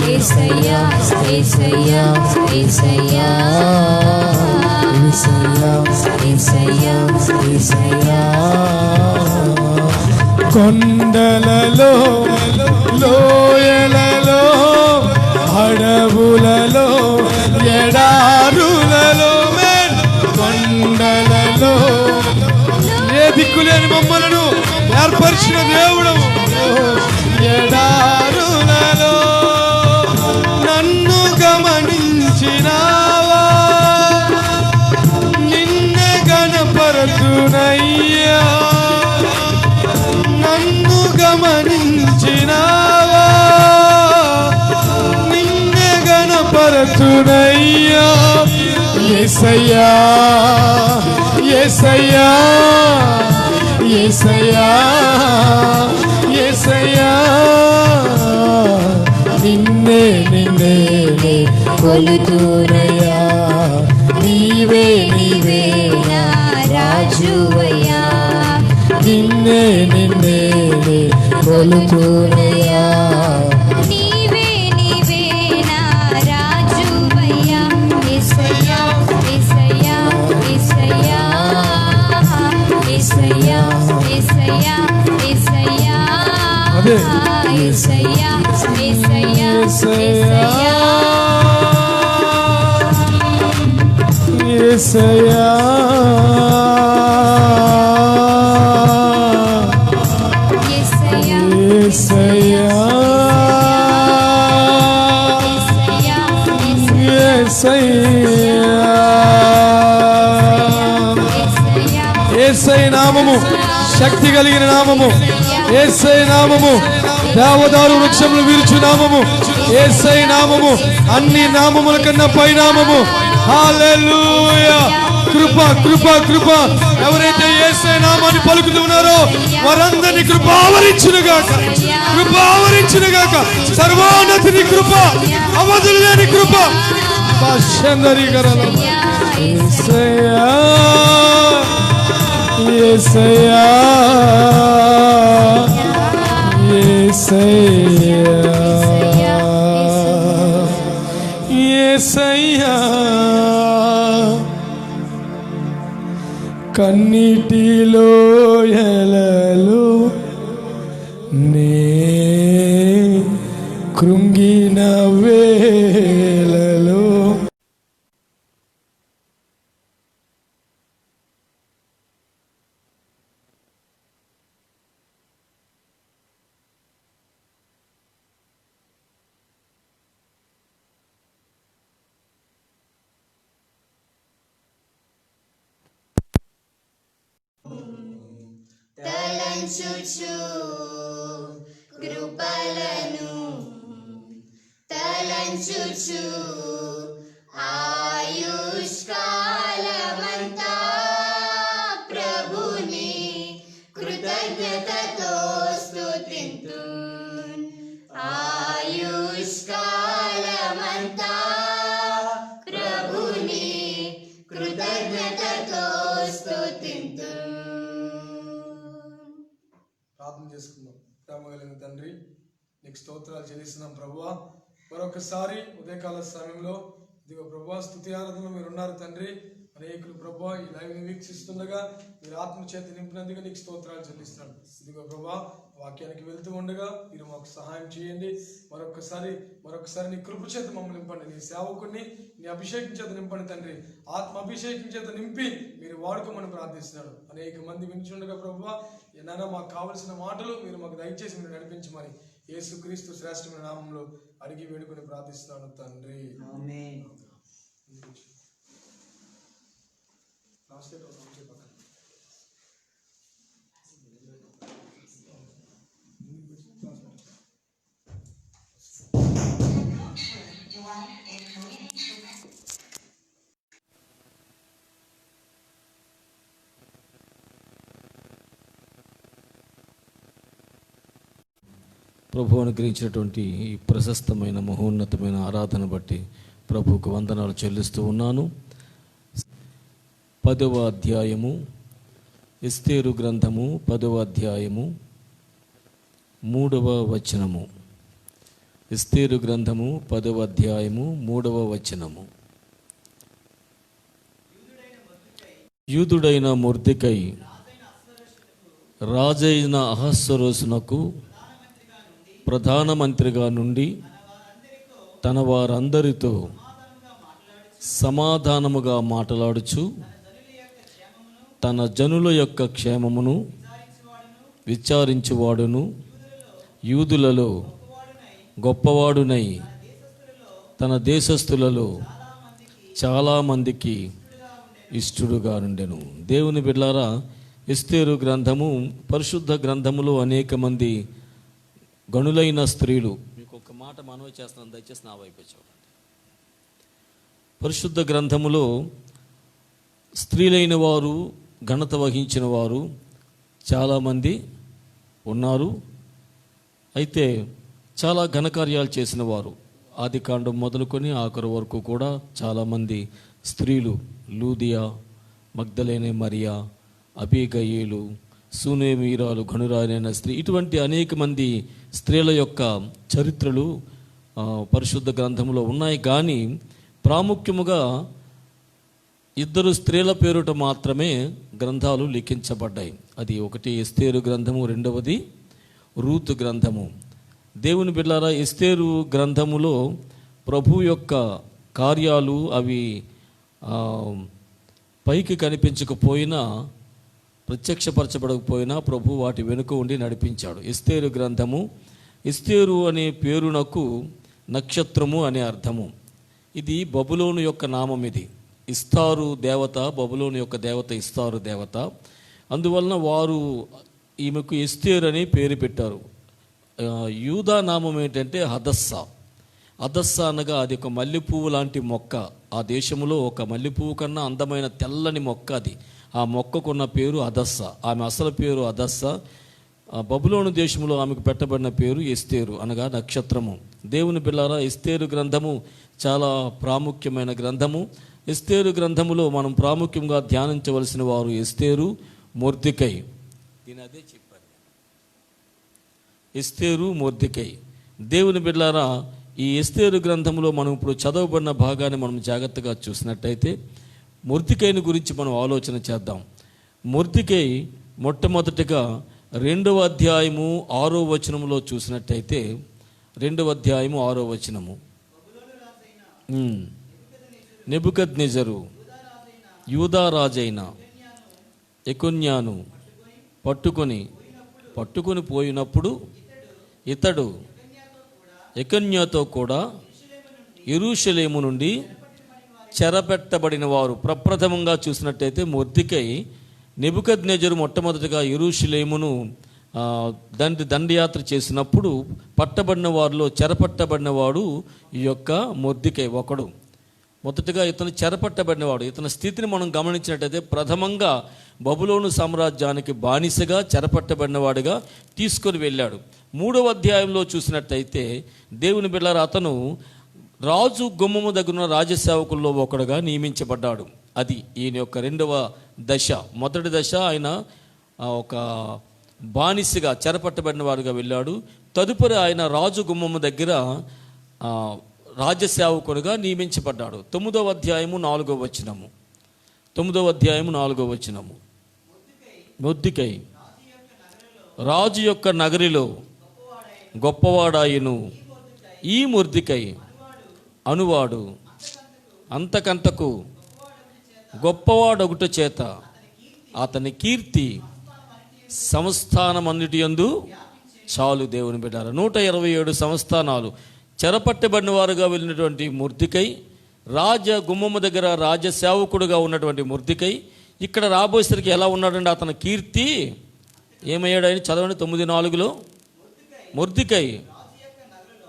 యేసయ్యా యేసయ్యా యేసయ్యా యేసయ్యా యేసయ్యా యేసయ్యా కొండలలో లోయలలో అడవులలో ఎడారులలో కొండలలో ఏ దిక్కులేని మమ్మలను ఏర్పరిచిన దేవుడవు. ఎడారులలో నన్ను గమనించినావా. నిన్నే గణపరతునయ్యా. నన్ను గమనించినావా. నిన్నే గణపరతునయ్యా. యేసయ్యా యేసయ్యా యేసయ్యా యేసయ్యా నిన్నే నిన్నే కొలుతునయ్యా. నీవే నీవే నా రాజువయ్యా. నిన్నే నిన్నే కొలుతునయ్యా. నీవే నీవే నా రాజువయ్యా. యేసయ్యా యేసయ్యా యేసయ్యా యేసయ్యా యేసయ్యా యేసయ్యా అదే. యేసయ్యా యేసయ్యా యేసయ్యా యేసయ్యా యేసయ్యా యేసయ్యా యేసయ్య నామము శక్తి కలిగిన నామము. యేసయ్య నామము దేవదారు వృక్షములు విరుచు నామము. యేసయ్య నామము అన్ని నామముల కన్నా పై నామము. హల్లెలూయా. కృప కృప కృప. ఎవరైతే యేసయ్య నామాన్ని పలుకుతున్నారో వారందరినీ కృప ఆవరించునుగాక. కృప ఆవరించునుగాక. సర్వోన్నతుని కృప, అవధులు లేని కృప. యేసయ్యా యేసయ్యా యేసయ్యా యేసయ్యా కన్నీటిలో ఎలలో నే కృంగిన వేళలో తలంచుచు కృపలను తలంచుచు ఆయుష్కాలమంతా ప్రభుని కృతజ్ఞతతో స్తుతింతు ఆయుష్కాలమంతా ప్రభుని కృతజ్ఞతతో స్తుతింతు. ప్రార్థన చేసుకుందాం. ప్రేమ కలిగిన తండ్రి, నీకు స్తోత్రాలు చెల్లిస్తున్నాం ప్రభువా. మరొకసారి ఉదయకాల సమయంలో ఇదిగో ప్రభువా స్తుతి ఆరాధన మీరు ఉన్నారు తండ్రి. అనేకులు ప్రభువా ఈ లైవ్ని వీక్షిస్తుండగా మీరు ఆత్మ చేత నింపినందుకు నీకు స్తోత్రాలు చెల్లిస్తున్నాను. ఇదిగో ప్రభువా వాక్యానికి వెళ్తూ ఉండగా మీరు మాకు సహాయం చేయండి. మరొకసారి నీ కృప చేత మమ్మల్ని నింపండి. నీ సేవకుని నీ అభిషేకం చేత నింపండి తండ్రి. ఆత్మ అభిషేకం చేత నింపి మీరు వాడుకోమని ప్రార్థిస్తున్నాడు. అనేక మంది వినిచుండగా ప్రభువా ఏదైనా మాకు కావలసిన మాటలు మీరు మాకు దయచేసి మీరు నడిపించమని యేసుక్రీస్తు శ్రేష్టమైన నామంలో అడిగి వేడుకొని ప్రార్థిస్తున్నాను తండ్రి. ప్రభు అనుగ్రహించినటువంటి ఈ ప్రశస్తమైన మహోన్నతమైన ఆరాధన బట్టి ప్రభువుకు వందనాలు చెల్లిస్తూ ఉన్నాను. 10వ అధ్యాయము ఎస్తేరు గ్రంథము 10వ అధ్యాయము 3వ వచనము. ఎస్తేరు గ్రంథము 10వ అధ్యాయము 3వ వచనము. యూదుడైన మొర్దెకై రాజైన అహస్వరోసునకు ప్రధానమంత్రిగా నుండి తన వారందరితో సమాధానముగా మాట్లాడుచు తన జనుల యొక్క క్షేమమును విచారించువాడును యూదులలో గొప్పవాడునై తన దేశస్థులలో చాలామందికి ఇష్టడుగా నుండెను. దేవుని బిడ్డలారా, ఎస్తేరు గ్రంథము పరిశుద్ధ గ్రంథములో అనేక మంది గణులైన స్త్రీలు, మీకు ఒక మాట మనవి చేస్తున్నాను, దయచేసి నా వైపు చూడండి. పరిశుద్ధ గ్రంథములో స్త్రీలైన వారు, ఘనత వహించిన వారు చాలామంది ఉన్నారు. అయితే చాలా ఘనకార్యాలు చేసిన వారు, ఆదికాండం మొదలుకొని ఆఖరి వరకు కూడా చాలామంది స్త్రీలు, లూదియా, మగ్దలేనే మరియా, అబీగయీలు, సూనేమీరాలు, ఘనురాలైన స్త్రీ, ఇటువంటి అనేక మంది స్త్రీల యొక్క చరిత్రలు పరిశుద్ధ గ్రంథంలో ఉన్నాయి. కానీ ప్రాముఖ్యముగా 2 స్త్రీల పేరుట మాత్రమే గ్రంథాలు లిఖించబడ్డాయి. అది ఒకటి ఎస్తేరు గ్రంథము, రెండవది రూతు గ్రంథము. దేవుని బిడ్డలారా, ఎస్తేరు గ్రంథములో ప్రభు యొక్క కార్యాలు అవి పైకి కనిపించకపోయినా, ప్రత్యక్షపరచబడకపోయినా ప్రభు వాటి వెనుక ఉండి నడిపించాడు. ఎస్తేరు గ్రంథము, ఎస్తేరు అనే పేరునకు నక్షత్రము అనే అర్థము. ఇది బబులోను యొక్క నామం. ఇది ఇస్తారు దేవత, బబులోను యొక్క దేవత ఇస్తారు దేవత. అందువలన వారు ఈమెకు ఎస్తేరు అని పేరు పెట్టారు. యూదా నామం ఏంటంటే హదస్సా. హదస్సా అనగా అది ఒక మల్లెపువ్వు లాంటి మొక్క. ఆ దేశంలో ఒక మల్లెపువ్వు కన్నా అందమైన తెల్లని మొక్క అది. ఆ మొక్కకున్న పేరు హదస్సా. ఆమె అసలు పేరు హదస్సా. బబులోను దేశంలో ఆమెకు పెట్టబడిన పేరు ఎస్తేరు అనగా నక్షత్రము. దేవుని బిడ్డలారా, ఎస్తేరు గ్రంథము చాలా ప్రాముఖ్యమైన గ్రంథము. ఎస్తేరు గ్రంథములో మనం ప్రాముఖ్యంగా ధ్యానించవలసిన వారు ఎస్తేరు, మొర్దెకై. దీని అదే చెప్పాను, ఎస్తేరు, మొర్దెకై. దేవుని బిడ్డలారా, ఈ ఎస్తేరు గ్రంథంలో మనం ఇప్పుడు చదవబడిన భాగాన్ని మనం జాగ్రత్తగా చూసినట్టయితే మొర్దెకైని గురించి మనం ఆలోచన చేద్దాం. మొర్దెకై మొట్టమొదటిగా 2వ అధ్యాయము 6వ వచనములో చూసినట్టయితే, 2వ అధ్యాయము 6వ వచనము, నెబుకద్నెజరు యూదా రాజైన యెకొన్యాను పట్టుకొని పోయినప్పుడు ఇతడు యెకొన్యాతో కూడా యెరూషలేము నుండి చెరపెట్టబడిన వారు. ప్రప్రథమంగా చూసినట్టయితే మొర్దెకై నెబుకద్నెజరు మొట్టమొదటిగా యెరూషలేమును దండయాత్ర చేసినప్పుడు పట్టబడిన వారిలో చెరపట్టబడినవాడు ఈ యొక్క మొర్దెకై ఒకడు. మొదటగా ఇతను చెరపట్టబడినవాడు. ఇతని స్థితిని మనం గమనించినట్టయితే ప్రథమంగా బబులోను సామ్రాజ్యానికి బానిసగా చెరపట్టబడినవాడుగా తీసుకొని వెళ్ళాడు. 3వ అధ్యాయంలో చూసినట్టయితే దేవుని బిడ్డలారా, అతను రాజు గుమ్మము దగ్గర రాజసేవకుల్లో ఒకడుగా నియమించబడ్డాడు. అది ఈయన యొక్క 2వ దశ. మొదటి దశ ఆయన ఒక బానిసగా చెరపట్టబడిన వాడుగా వెళ్ళాడు. తదుపరి ఆయన రాజు గుమ్మము దగ్గర రాజసేవకుడుగా నియమించబడ్డాడు. 9వ అధ్యాయము 4వ వచనము. 9వ అధ్యాయము 4వ వచనము. మొర్దెకై రాజు యొక్క నగరిలో గొప్పవాడాయను. ఈ మొర్దెకై అనువాడు అంతకంతకు గొప్పవాడొకటి చేత అతని కీర్తి సంస్థానమన్నిటి యందు చాలు. దేవుని బిడ్డారా, 127 సంస్థానాలు చెరపట్టబడిన వారుగా వెళ్ళినటువంటి మొర్దెకై, రాజ గుమ్మము దగ్గర రాజ సేవకుడుగా ఉన్నటువంటి మొర్దెకై ఇక్కడ రాబోయేసరికి ఎలా ఉన్నాడండి? అతని కీర్తి ఏమయ్యాడని చదవండి 9:4. మొర్దెకై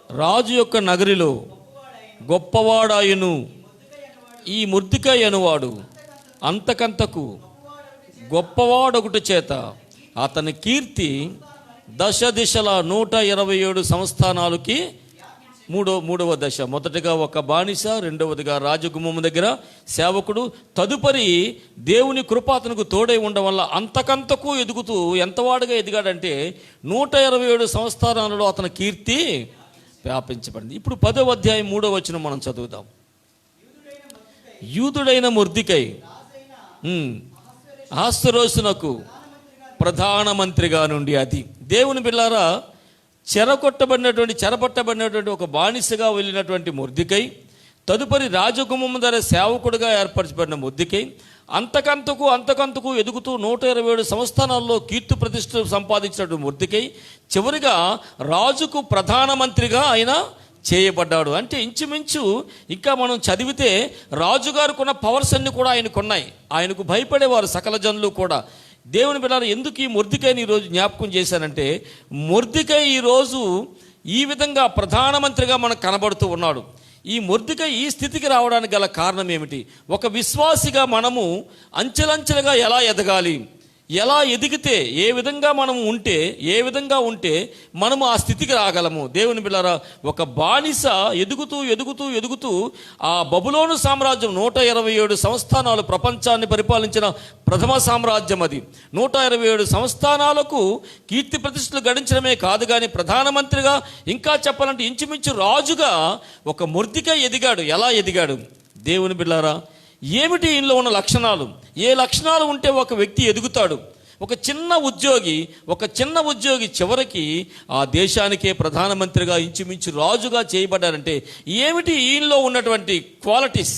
రాజు యొక్క నగరిలో గొప్పవాడాయను. ఈ మొర్దెకై అనువాడు అంతకంతకు గొప్పవాడొకటి చేత అతని కీర్తి దశ దిశల 127 సంస్థానాలకి మూడవ దశ. మొదటగా ఒక బానిస, రెండవదిగా రాజగుమ్మం దగ్గర సేవకుడు, తదుపరి దేవుని కృప అతనికి తోడై ఉండడం వల్ల అంతకంతకు ఎదుగుతూ ఎంతవాడుగా ఎదిగాడంటే 127 సంస్థానాలలో అతని కీర్తి వ్యాపించబడింది. ఇప్పుడు 10వ అధ్యాయం 3వ వచనం మనం చదువుదాం. యూదుడైన మొర్దెకై అహస్వేరోషునకు ప్రధానమంత్రిగా నుండి, అది దేవుని బిడ్డలారా, చెరపట్టబడినటువంటి ఒక బానిసగా వెళ్ళినటువంటి మొర్దెకై, తదుపరి రాజగుమ్మం దగ్గర సేవకుడిగా ఏర్పరచబడిన మొర్దెకై అంతకంతకు ఎదుగుతూ 127 సంస్థానాల్లో కీర్తి ప్రతిష్టలు సంపాదించినటువంటి మొర్దెకై చివరిగా రాజుకు ప్రధానమంత్రిగా ఆయన చేయబడ్డాడు. అంటే ఇంచుమించు ఇంకా మనం చదివితే రాజుగారికి ఉన్న పవర్స్ అన్ని కూడా ఆయనకున్నాయి. ఆయనకు భయపడేవారు సకల జనులు కూడా. దేవుని బిడ్డలారా, ఎందుకు ఈ మొర్దెకైని ఈరోజు జ్ఞాపకం చేశానంటే, మొర్దెకై ఈరోజు ఈ విధంగా ప్రధానమంత్రిగా మనకు కనబడుతూ ఉన్నాడు. ఈ మొర్దెకై ఈ స్థితికి రావడానికి గల కారణం ఏమిటి? ఒక విశ్వాసిగా మనము అంచెలంచెలుగా ఎలా ఎదగాలి, ఎలా ఎదిగితే ఏ విధంగా విధంగా ఉంటే మనము ఆ స్థితికి రాగలము. దేవుని బిడ్డలారా, ఒక బానిస ఎదుగుతూ ఆ బబులోను సామ్రాజ్యం 127 సంస్థానాలు ప్రపంచాన్ని పరిపాలించిన ప్రథమ సామ్రాజ్యం. అది 127 సంస్థానాలకు కీర్తి ప్రతిష్టలు గడించడమే కాదు కానీ ప్రధానమంత్రిగా, ఇంకా చెప్పాలంటే ఇంచుమించు రాజుగా ఒక మొర్దెకై ఎదిగాడు. ఎలా ఎదిగాడు? దేవుని బిడ్డలారా, ఏమిటి ఈయనలో ఉన్న లక్షణాలు? ఏ లక్షణాలు ఉంటే ఒక వ్యక్తి ఎదుగుతాడు? ఒక చిన్న ఉద్యోగి చివరికి ఆ దేశానికే ప్రధానమంత్రిగా, ఇంచుమించు రాజుగా చేయబడ్డారంటే ఏమిటి ఈయనలో ఉన్నటువంటి క్వాలిటీస్,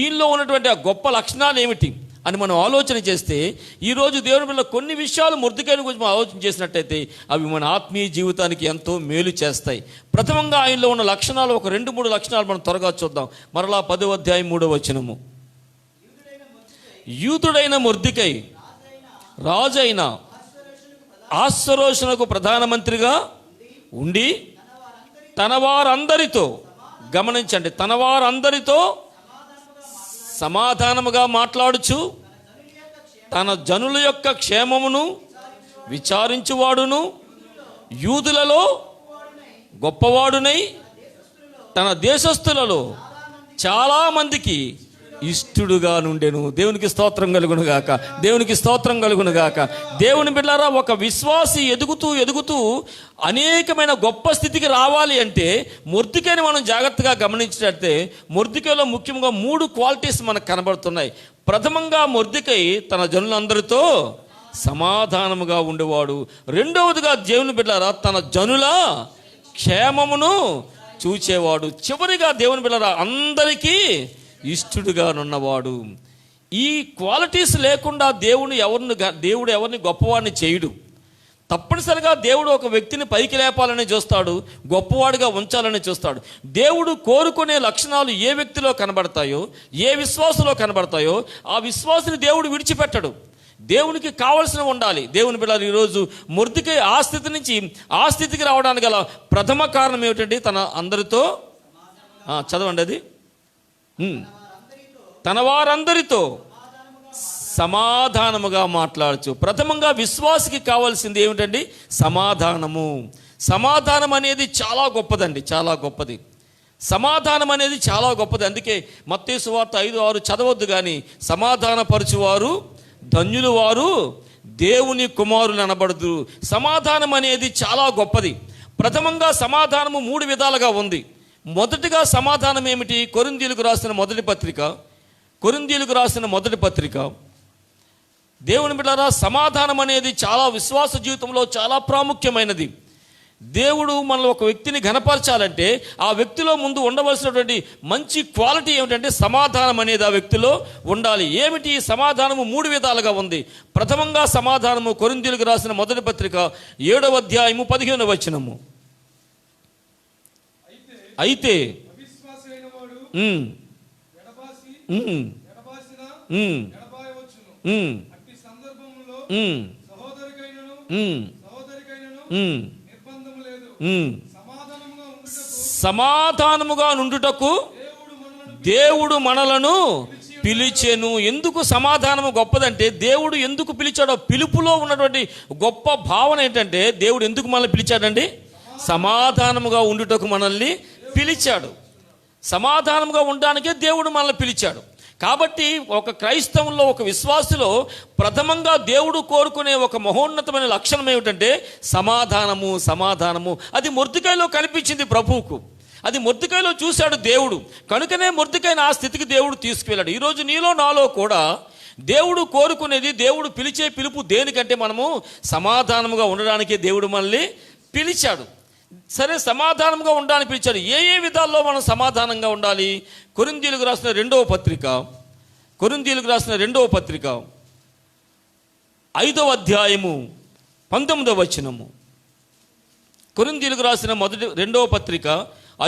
ఈయనలో ఉన్నటువంటి ఆ గొప్ప లక్షణాలు ఏమిటి అని మనం ఆలోచన చేస్తే, ఈరోజు దేవుని బిడ్డల కొన్ని విషయాలు మొర్దెకైని గురించి మనం ఆలోచన చేసినట్టయితే అవి మన ఆత్మీయ జీవితానికి ఎంతో మేలు చేస్తాయి. ప్రథమంగా ఆయనలో ఉన్న లక్షణాలు ఒక 2-3 లక్షణాలు మనం త్వరగా చూద్దాం. మరలా 10వ అధ్యాయం 3వ వచనము. యూదుడైన మొర్దెకై రాజైన అహస్వేరోషునకు ప్రధానమంత్రిగా ఉండి తన వారందరితో, గమనించండి, తన వారందరితో సమాధానముగా మాట్లాడుచు తన జనుల యొక్క క్షేమమును విచారించువాడును, యూదులలో గొప్పవాడునై తన దేశస్థులలో చాలా మందికి ఇష్టడుగా నుండెను. దేవునికి స్తోత్రం కలుగును గాక. దేవుని బిడ్డలారా, ఒక విశ్వాసి ఎదుగుతూ అనేకమైన గొప్ప స్థితికి రావాలి అంటే మొర్దెకైని మనం జాగ్రత్తగా గమనించినట్టే మొర్దెకైలో ముఖ్యంగా 3 క్వాలిటీస్ మనకు కనబడుతున్నాయి. ప్రథమంగా మొర్దెకై తన జనులందరితో సమాధానముగా ఉండేవాడు. రెండవదిగా దేవుని బిడ్డలారా, తన జనుల క్షేమమును చూచేవాడు. చివరిగా దేవుని బిడ్డలారా, అందరికీ ఇష్టడుగా ఉన్నవాడు. ఈ క్వాలిటీస్ లేకుండా దేవుడు ఎవరిని గొప్పవాడిని చేయడు. తప్పనిసరిగా దేవుడు ఒక వ్యక్తిని పైకి లేపాలని చూస్తాడు, గొప్పవాడిగా ఉంచాలని చూస్తాడు. దేవుడు కోరుకునే లక్షణాలు ఏ వ్యక్తిలో కనబడతాయో, ఏ విశ్వాసంలో కనబడతాయో ఆ విశ్వాసిని దేవుడు విడిచిపెట్టడు. దేవునికి కావలసిన ఉండాలి. దేవుని బిడ్డలారా, ఈరోజు మొర్దెకై ఆ స్థితి నుంచి ఆ స్థితికి రావడానికి గల ప్రథమ కారణం ఏమిటంటే తన అందరితో చదవండి అది తన వారందరితో సమాధానముగా మాట్లాడచ్చు. ప్రథమంగా విశ్వాసికి కావాల్సింది ఏమిటండి? సమాధానము. సమాధానం అనేది చాలా గొప్పదండి, చాలా గొప్పది. సమాధానం అనేది చాలా గొప్పది. అందుకే మత్తయి సువార్త 5:6 చదవద్దు, కానీ సమాధానపరచువారు ధన్యులు వారు దేవుని కుమారులు అనబడదు. సమాధానం అనేది చాలా గొప్పది. ప్రథమంగా సమాధానము 3 విధాలుగా ఉంది. మొదటిగా సమాధానం ఏమిటి? కొరింథీయులకు రాసిన మొదటి పత్రిక. దేవుని బిడ్డలారా, సమాధానం అనేది చాలా విశ్వాస జీవితంలో చాలా ప్రాముఖ్యమైనది. దేవుడు మనలో ఒక వ్యక్తిని ఘనపరచాలంటే ఆ వ్యక్తిలో ముందు ఉండవలసినటువంటి మంచి క్వాలిటీ ఏమిటంటే సమాధానం అనేది ఆ వ్యక్తిలో ఉండాలి. ఏమిటి సమాధానము? 3 విధాలుగా ఉంది. ప్రథమంగా సమాధానము కొరింథీయులకు రాసిన మొదటి పత్రిక 7వ అధ్యాయము 15వ వచనము. అయితే సమాధానముగా నుండుటకు దేవుడు మనలను పిలిచెను. ఎందుకు సమాధానము గొప్పదంటే దేవుడు ఎందుకు పిలిచాడో, పిలుపులో ఉన్నటువంటి గొప్ప భావన ఏంటంటే దేవుడు ఎందుకు మనల్ని పిలిచాడండి? సమాధానముగా ఉండుటకు మనల్ని పిలిచాడు. సమాధానముగా ఉండడానికే దేవుడు మనల్ని పిలిచాడు. కాబట్టి ఒక క్రైస్తవంలో, ఒక విశ్వాసిలో ప్రథమంగా దేవుడు కోరుకునే ఒక మహోన్నతమైన లక్షణం ఏమిటంటే సమాధానము. అది మొర్దెకైలో కనిపించింది ప్రభువుకు. అది మొర్దెకైలో చూశాడు దేవుడు. కనుకనే మొర్దెకైని ఆ స్థితికి దేవుడు తీసుకువెళ్ళాడు. ఈరోజు నీలో నాలో కూడా దేవుడు కోరుకునేది, దేవుడు పిలిచే పిలుపు దేనికంటే మనము సమాధానముగా ఉండడానికే దేవుడు మనల్ని పిలిచాడు. సరే, సమాధానంగా ఉండడానికి పిలిచాడు. ఏ విధాల్లో మనం సమాధానంగా ఉండాలి? కొరింథీయులకు రాసిన రెండవ పత్రిక 5వ అధ్యాయము 19వ వచనము. కొరింథీయులకు రాసిన రెండవ పత్రిక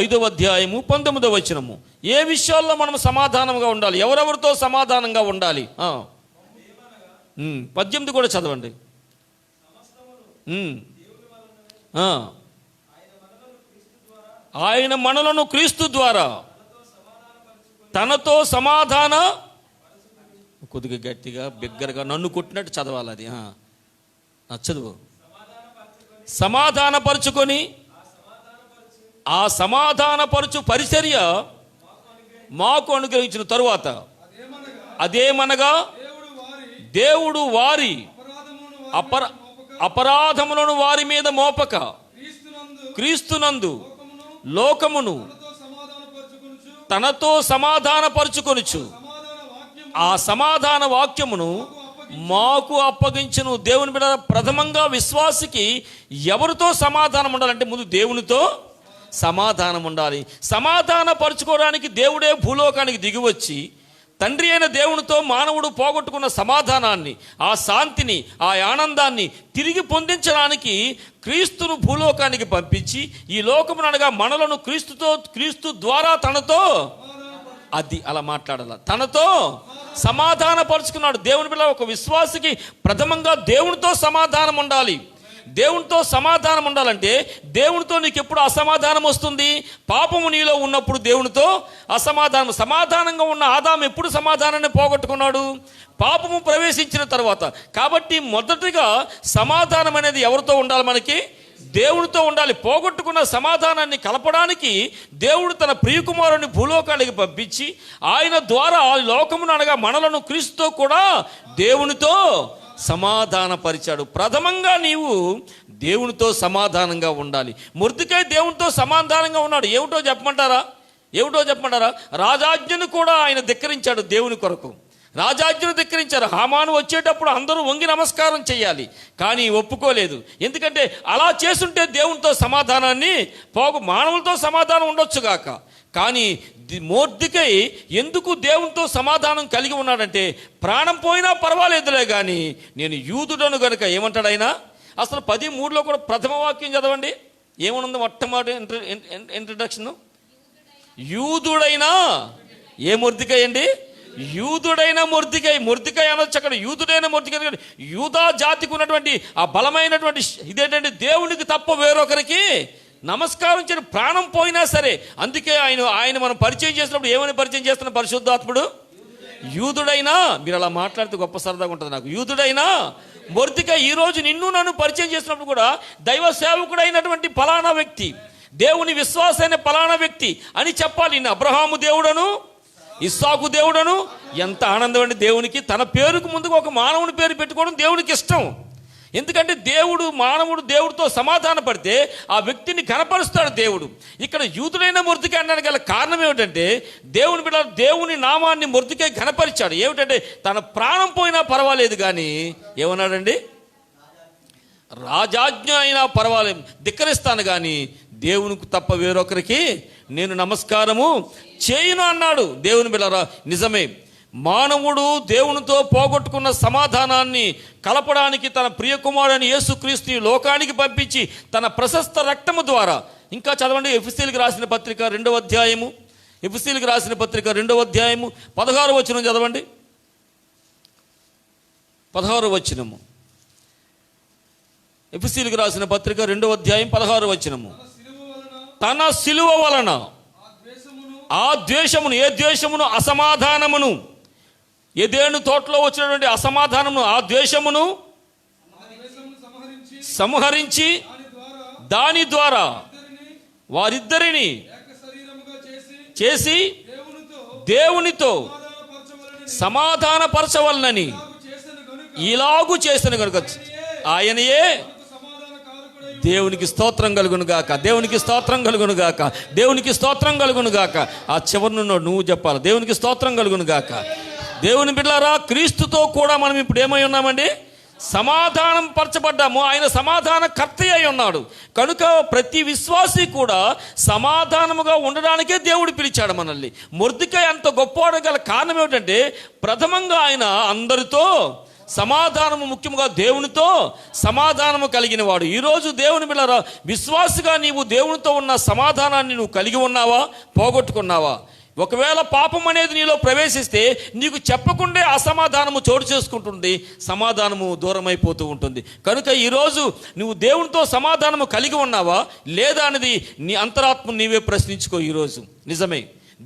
5వ అధ్యాయము 19వ వచనము. ఏ విషయాల్లో మనం సమాధానంగా ఉండాలి? ఎవరెవరితో సమాధానంగా ఉండాలి? 18 కూడా చదవండి. ఆయన మనలను క్రీస్తు ద్వారా తనతో సమాధాన, కొద్దిగా గట్టిగా బిగ్గరగా నన్ను కొట్టినట్టు చదవాలి. అది చదువు. సమాధానపరుచుకొని ఆ సమాధానపరచు పరిచర్య మాకు అనుగ్రహించిన తరువాత అదేమనగా దేవుడు వారి అపరాధములను వారి మీద మోపక క్రీస్తునందు లోకమును తనతో సమాధానపరుచుకొనుచు ఆ సమాధాన వాక్యమును మాకు అప్పగించును. దేవుని బిడ్డ, ప్రథమంగా విశ్వాసికి ఎవరితో సమాధానం ఉండాలంటే ముందు దేవునితో సమాధానం ఉండాలి. సమాధాన పరుచుకోవడానికి దేవుడే భూలోకానికి దిగివచ్చి తండ్రి అయిన దేవునితో మానవుడు పోగొట్టుకున్న సమాధానాన్ని, ఆ శాంతిని, ఆ ఆనందాన్ని తిరిగి పొందించడానికి క్రీస్తును భూలోకానికి పంపించి ఈ లోకమును అనగా మనలను క్రీస్తు ద్వారా తనతో, అది అలా మాట్లాడాల, తనతో సమాధాన పరుచుకున్నాడు. దేవుని బిడ్డ, ఒక విశ్వాసికి ప్రథమంగా దేవునితో సమాధానం ఉండాలి. దేవునితో సమాధానం ఉండాలంటే దేవునితో నీకు ఎప్పుడు అసమాధానం వస్తుంది? పాపము నీలో ఉన్నప్పుడు దేవునితో అసమాధానం. సమాధానంగా ఉన్న ఆదాము ఎప్పుడు సమాధానాన్ని పోగొట్టుకున్నాడు? పాపము ప్రవేశించిన తర్వాత. కాబట్టి మొదటిగా సమాధానం అనేది ఎవరితో ఉండాలి? మనకి దేవునితో ఉండాలి. పోగొట్టుకున్న సమాధానాన్ని కలపడానికి దేవుడు తన ప్రియకుమారుని భూలోకానికి పంపించి ఆయన ద్వారా లోకమును అనగా మనలను క్రీస్తుతో కూడా దేవునితో సమాధానపరిచాడు. ప్రథమంగా నీవు దేవునితో సమాధానంగా ఉండాలి. మొర్దెకై దేవునితో సమాధానంగా ఉన్నాడు. ఏమిటో చెప్పమంటారా? రాజాజ్ఞను కూడా ఆయన ధిక్కరించాడు దేవుని కొరకు. రాజాజ్ఞను ధిక్కరించారు. హామాను వచ్చేటప్పుడు అందరూ వంగి నమస్కారం చేయాలి, కానీ ఒప్పుకోలేదు. ఎందుకంటే అలా చేస్తుంటే దేవునితో సమాధానాన్ని మానవులతో సమాధానం ఉండొచ్చుగాక, కానీ మొర్దెకై ఎందుకు దేవునితో సమాధానం కలిగి ఉన్నాడంటే ప్రాణం పోయినా పర్వాలేదులే కానీ నేను యూదుడను గనుక ఏమంటాడు ఆయన? అసలు 13లో కూడా ప్రథమ వాక్యం చదవండి. ఏమనుంది మొట్టమొదటి ఇంట్రడక్షన్? యూదుడైనా ఏ మొర్దెకై అండి? యూదుడైన మొర్దెకై అనొచ్చు అక్కడ. యూదుడైన మొర్దెకై, యూదా జాతికి ఉన్నటువంటి ఆ బలమైనటువంటి ఇదేంటంటే దేవునికి తప్ప వేరొకరికి నమస్కారం చేయడం, ప్రాణం పోయినా సరే. అందుకే ఆయన మనం పరిచయం చేసినప్పుడు ఏమని పరిచయం చేస్తున్న పరిశుద్ధాత్ముడు? యూదుడైనా, మీరు అలా మాట్లాడితే గొప్ప సరదాగా ఉంటుంది నాకు, యూదుడైనా మొర్దెకై ఈరోజు నిన్ను నన్ను పరిచయం చేసినప్పుడు కూడా దైవ సేవకుడైనటువంటి ఫలానా వ్యక్తి, దేవుని విశ్వాసైన ఫలానా వ్యక్తి అని చెప్పాలి. నిన్న అబ్రహాము దేవుడను, ఇస్సాకు దేవుడను. ఎంత ఆనందం అండి దేవునికి. తన పేరుకు ముందుకు ఒక మానవుని పేరు పెట్టుకోవడం దేవునికి ఇష్టం. ఎందుకంటే మానవుడు దేవుడితో సమాధాన పడితే ఆ వ్యక్తిని కనపరుస్తాడు దేవుడు. ఇక్కడ యూదుడైన మొర్దెకై అనడానికి గల కారణం ఏమిటంటే దేవుని నామాన్ని మొర్దెకై కనపరిచాడు. ఏమిటంటే తన ప్రాణం పోయినా పర్వాలేదు కానీ ఏమన్నాడండి? రాజాజ్ఞ అయినా పర్వాలేదు, ధిక్కరిస్తాను కానీ దేవునికి తప్ప వేరొకరికి నేను నమస్కారము చేయను అన్నాడు. దేవుని బిడ్డలారా, నిజమే, మానవుడు దేవునితో పోగొట్టుకున్న సమాధానాన్ని కలపడానికి తన ప్రియకుమారుని యేసుక్రీస్తుని లోకానికి పంపించి తన ప్రశస్త రక్తము ద్వారా, ఇంకా చదవండి ఎఫెసీయులకు రాసిన పత్రిక 2వ అధ్యాయము, ఎఫెసీయులకు రాసిన పత్రిక 2వ అధ్యాయము 16వ వచనం చదవండి. 16వ వచనము, ఎఫెసీయులకు రాసిన పత్రిక 2వ అధ్యాయం 16వ వచనము. తన సిలువ వలన ఆ ద్వేషమును, ఏ ద్వేషమును? అసమాధానమును, ఎదేను తోటలో వచ్చినటువంటి అసమాధానమును, ఆ ద్వేషమును సంహరించి దాని ద్వారా వారిద్దరిని చేసి దేవునితో సమాధానపరచవలనని ఇలాగు చేసిన కనుక ఆయనయే దేవునికి స్తోత్రం కలుగును గాక, దేవునికి స్తోత్రం కలుగును గాక, దేవునికి స్తోత్రం కలుగును గాక. ఆ చివరి నువ్వు చెప్పాలి, దేవునికి స్తోత్రం కలుగును గాక. దేవుని బిడ్డలారా, క్రీస్తుతో కూడా మనం ఇప్పుడు ఏమై ఉన్నామండి? సమాధానం పరచబడ్డాము. ఆయన సమాధాన కర్త అయి ఉన్నాడు. కనుక ప్రతి విశ్వాసి కూడా సమాధానముగా ఉండడానికే దేవుడు పిలిచాడు మనల్ని. మొర్దెకై అంత గొప్పవాడు గల కారణం ఏమిటంటే ప్రథమంగా ఆయన అందరితో సమాధానము, ముఖ్యంగా దేవునితో సమాధానము కలిగిన వాడు. ఈరోజు దేవుని బిడ్డలారా, విశ్వాసిగా నీవు దేవునితో ఉన్న సమాధానాన్ని నువ్వు కలిగి ఉన్నావా, పోగొట్టుకున్నావా? ఒకవేళ పాపం అనేది నీలో ప్రవేశిస్తే నీకు చెప్పకుండే అసమాధానము చోటు చేసుకుంటుంది, సమాధానము దూరం అయిపోతూ ఉంటుంది. కనుక ఈరోజు నువ్వు దేవునితో సమాధానము కలిగి ఉన్నావా లేదా అనేది నీ అంతరాత్మ నీవే ప్రశ్నించుకో. ఈరోజు నిజమే,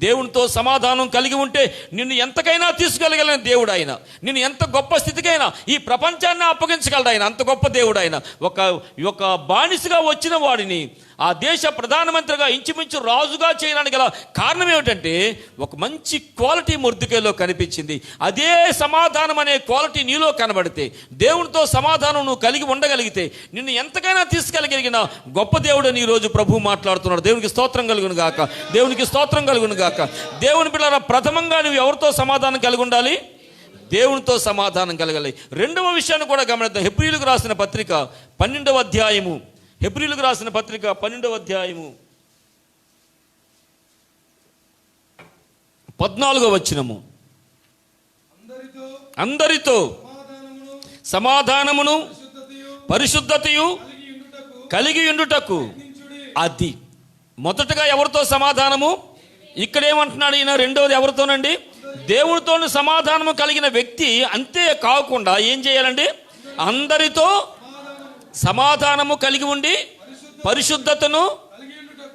దేవునితో సమాధానం కలిగి ఉంటే నిన్ను ఎంతకైనా తీసుకెళ్ళగలిగిన దేవుడు ఆయన. నిన్ను ఎంత గొప్ప స్థితికైనా, ఈ ప్రపంచాన్ని అప్పగించగలడు ఆయన. అంత గొప్ప దేవుడు ఆయన. ఒక బానిసగా వచ్చిన వాడిని ఆ దేశ ప్రధానమంత్రిగా, ఇంచుమించు రాజుగా చేయడానికి గల కారణం ఏమిటంటే ఒక మంచి క్వాలిటీ మొర్దెకైలో కనిపించింది. అదే సమాధానం అనే క్వాలిటీ నీలో కనబడితే, దేవునితో సమాధానం నువ్వు కలిగి ఉండగలిగితే నిన్ను ఎంతకైనా తీసుకెళ్ళగలిగిన గొప్ప దేవుడు అని ఈరోజు ప్రభువు మాట్లాడుతున్నాడు. దేవునికి స్తోత్రం కలుగును గాక, దేవునికి స్తోత్రం కలుగును గాక. దేవుని బిడ్డలారా, ప్రథమంగా నువ్వు ఎవరితో సమాధానం కలిగి ఉండాలి? దేవునితో సమాధానం కలగాలి. రెండవ విషయాన్ని కూడా గమనిద్దాం. హెబ్రీయులకు రాసిన పత్రిక 12వ అధ్యాయము, హెబ్రీయులకు రాసిన పత్రిక 12వ అధ్యాయము 14వ వచనము. అందరితో సమాధానమును పరిశుద్ధతయు కలిగి ఉండుటకు. అది మొదటగా ఎవరితో సమాధానము? ఇక్కడ ఏమంటున్నాడు ఈయన? రెండవది ఎవరితోనండి? దేవునితో సమాధానము కలిగిన వ్యక్తి. అంతే కాకుండా ఏం చేయాలండి? అందరితో సమాధానము కలిగి ఉండి పరిశుద్ధతను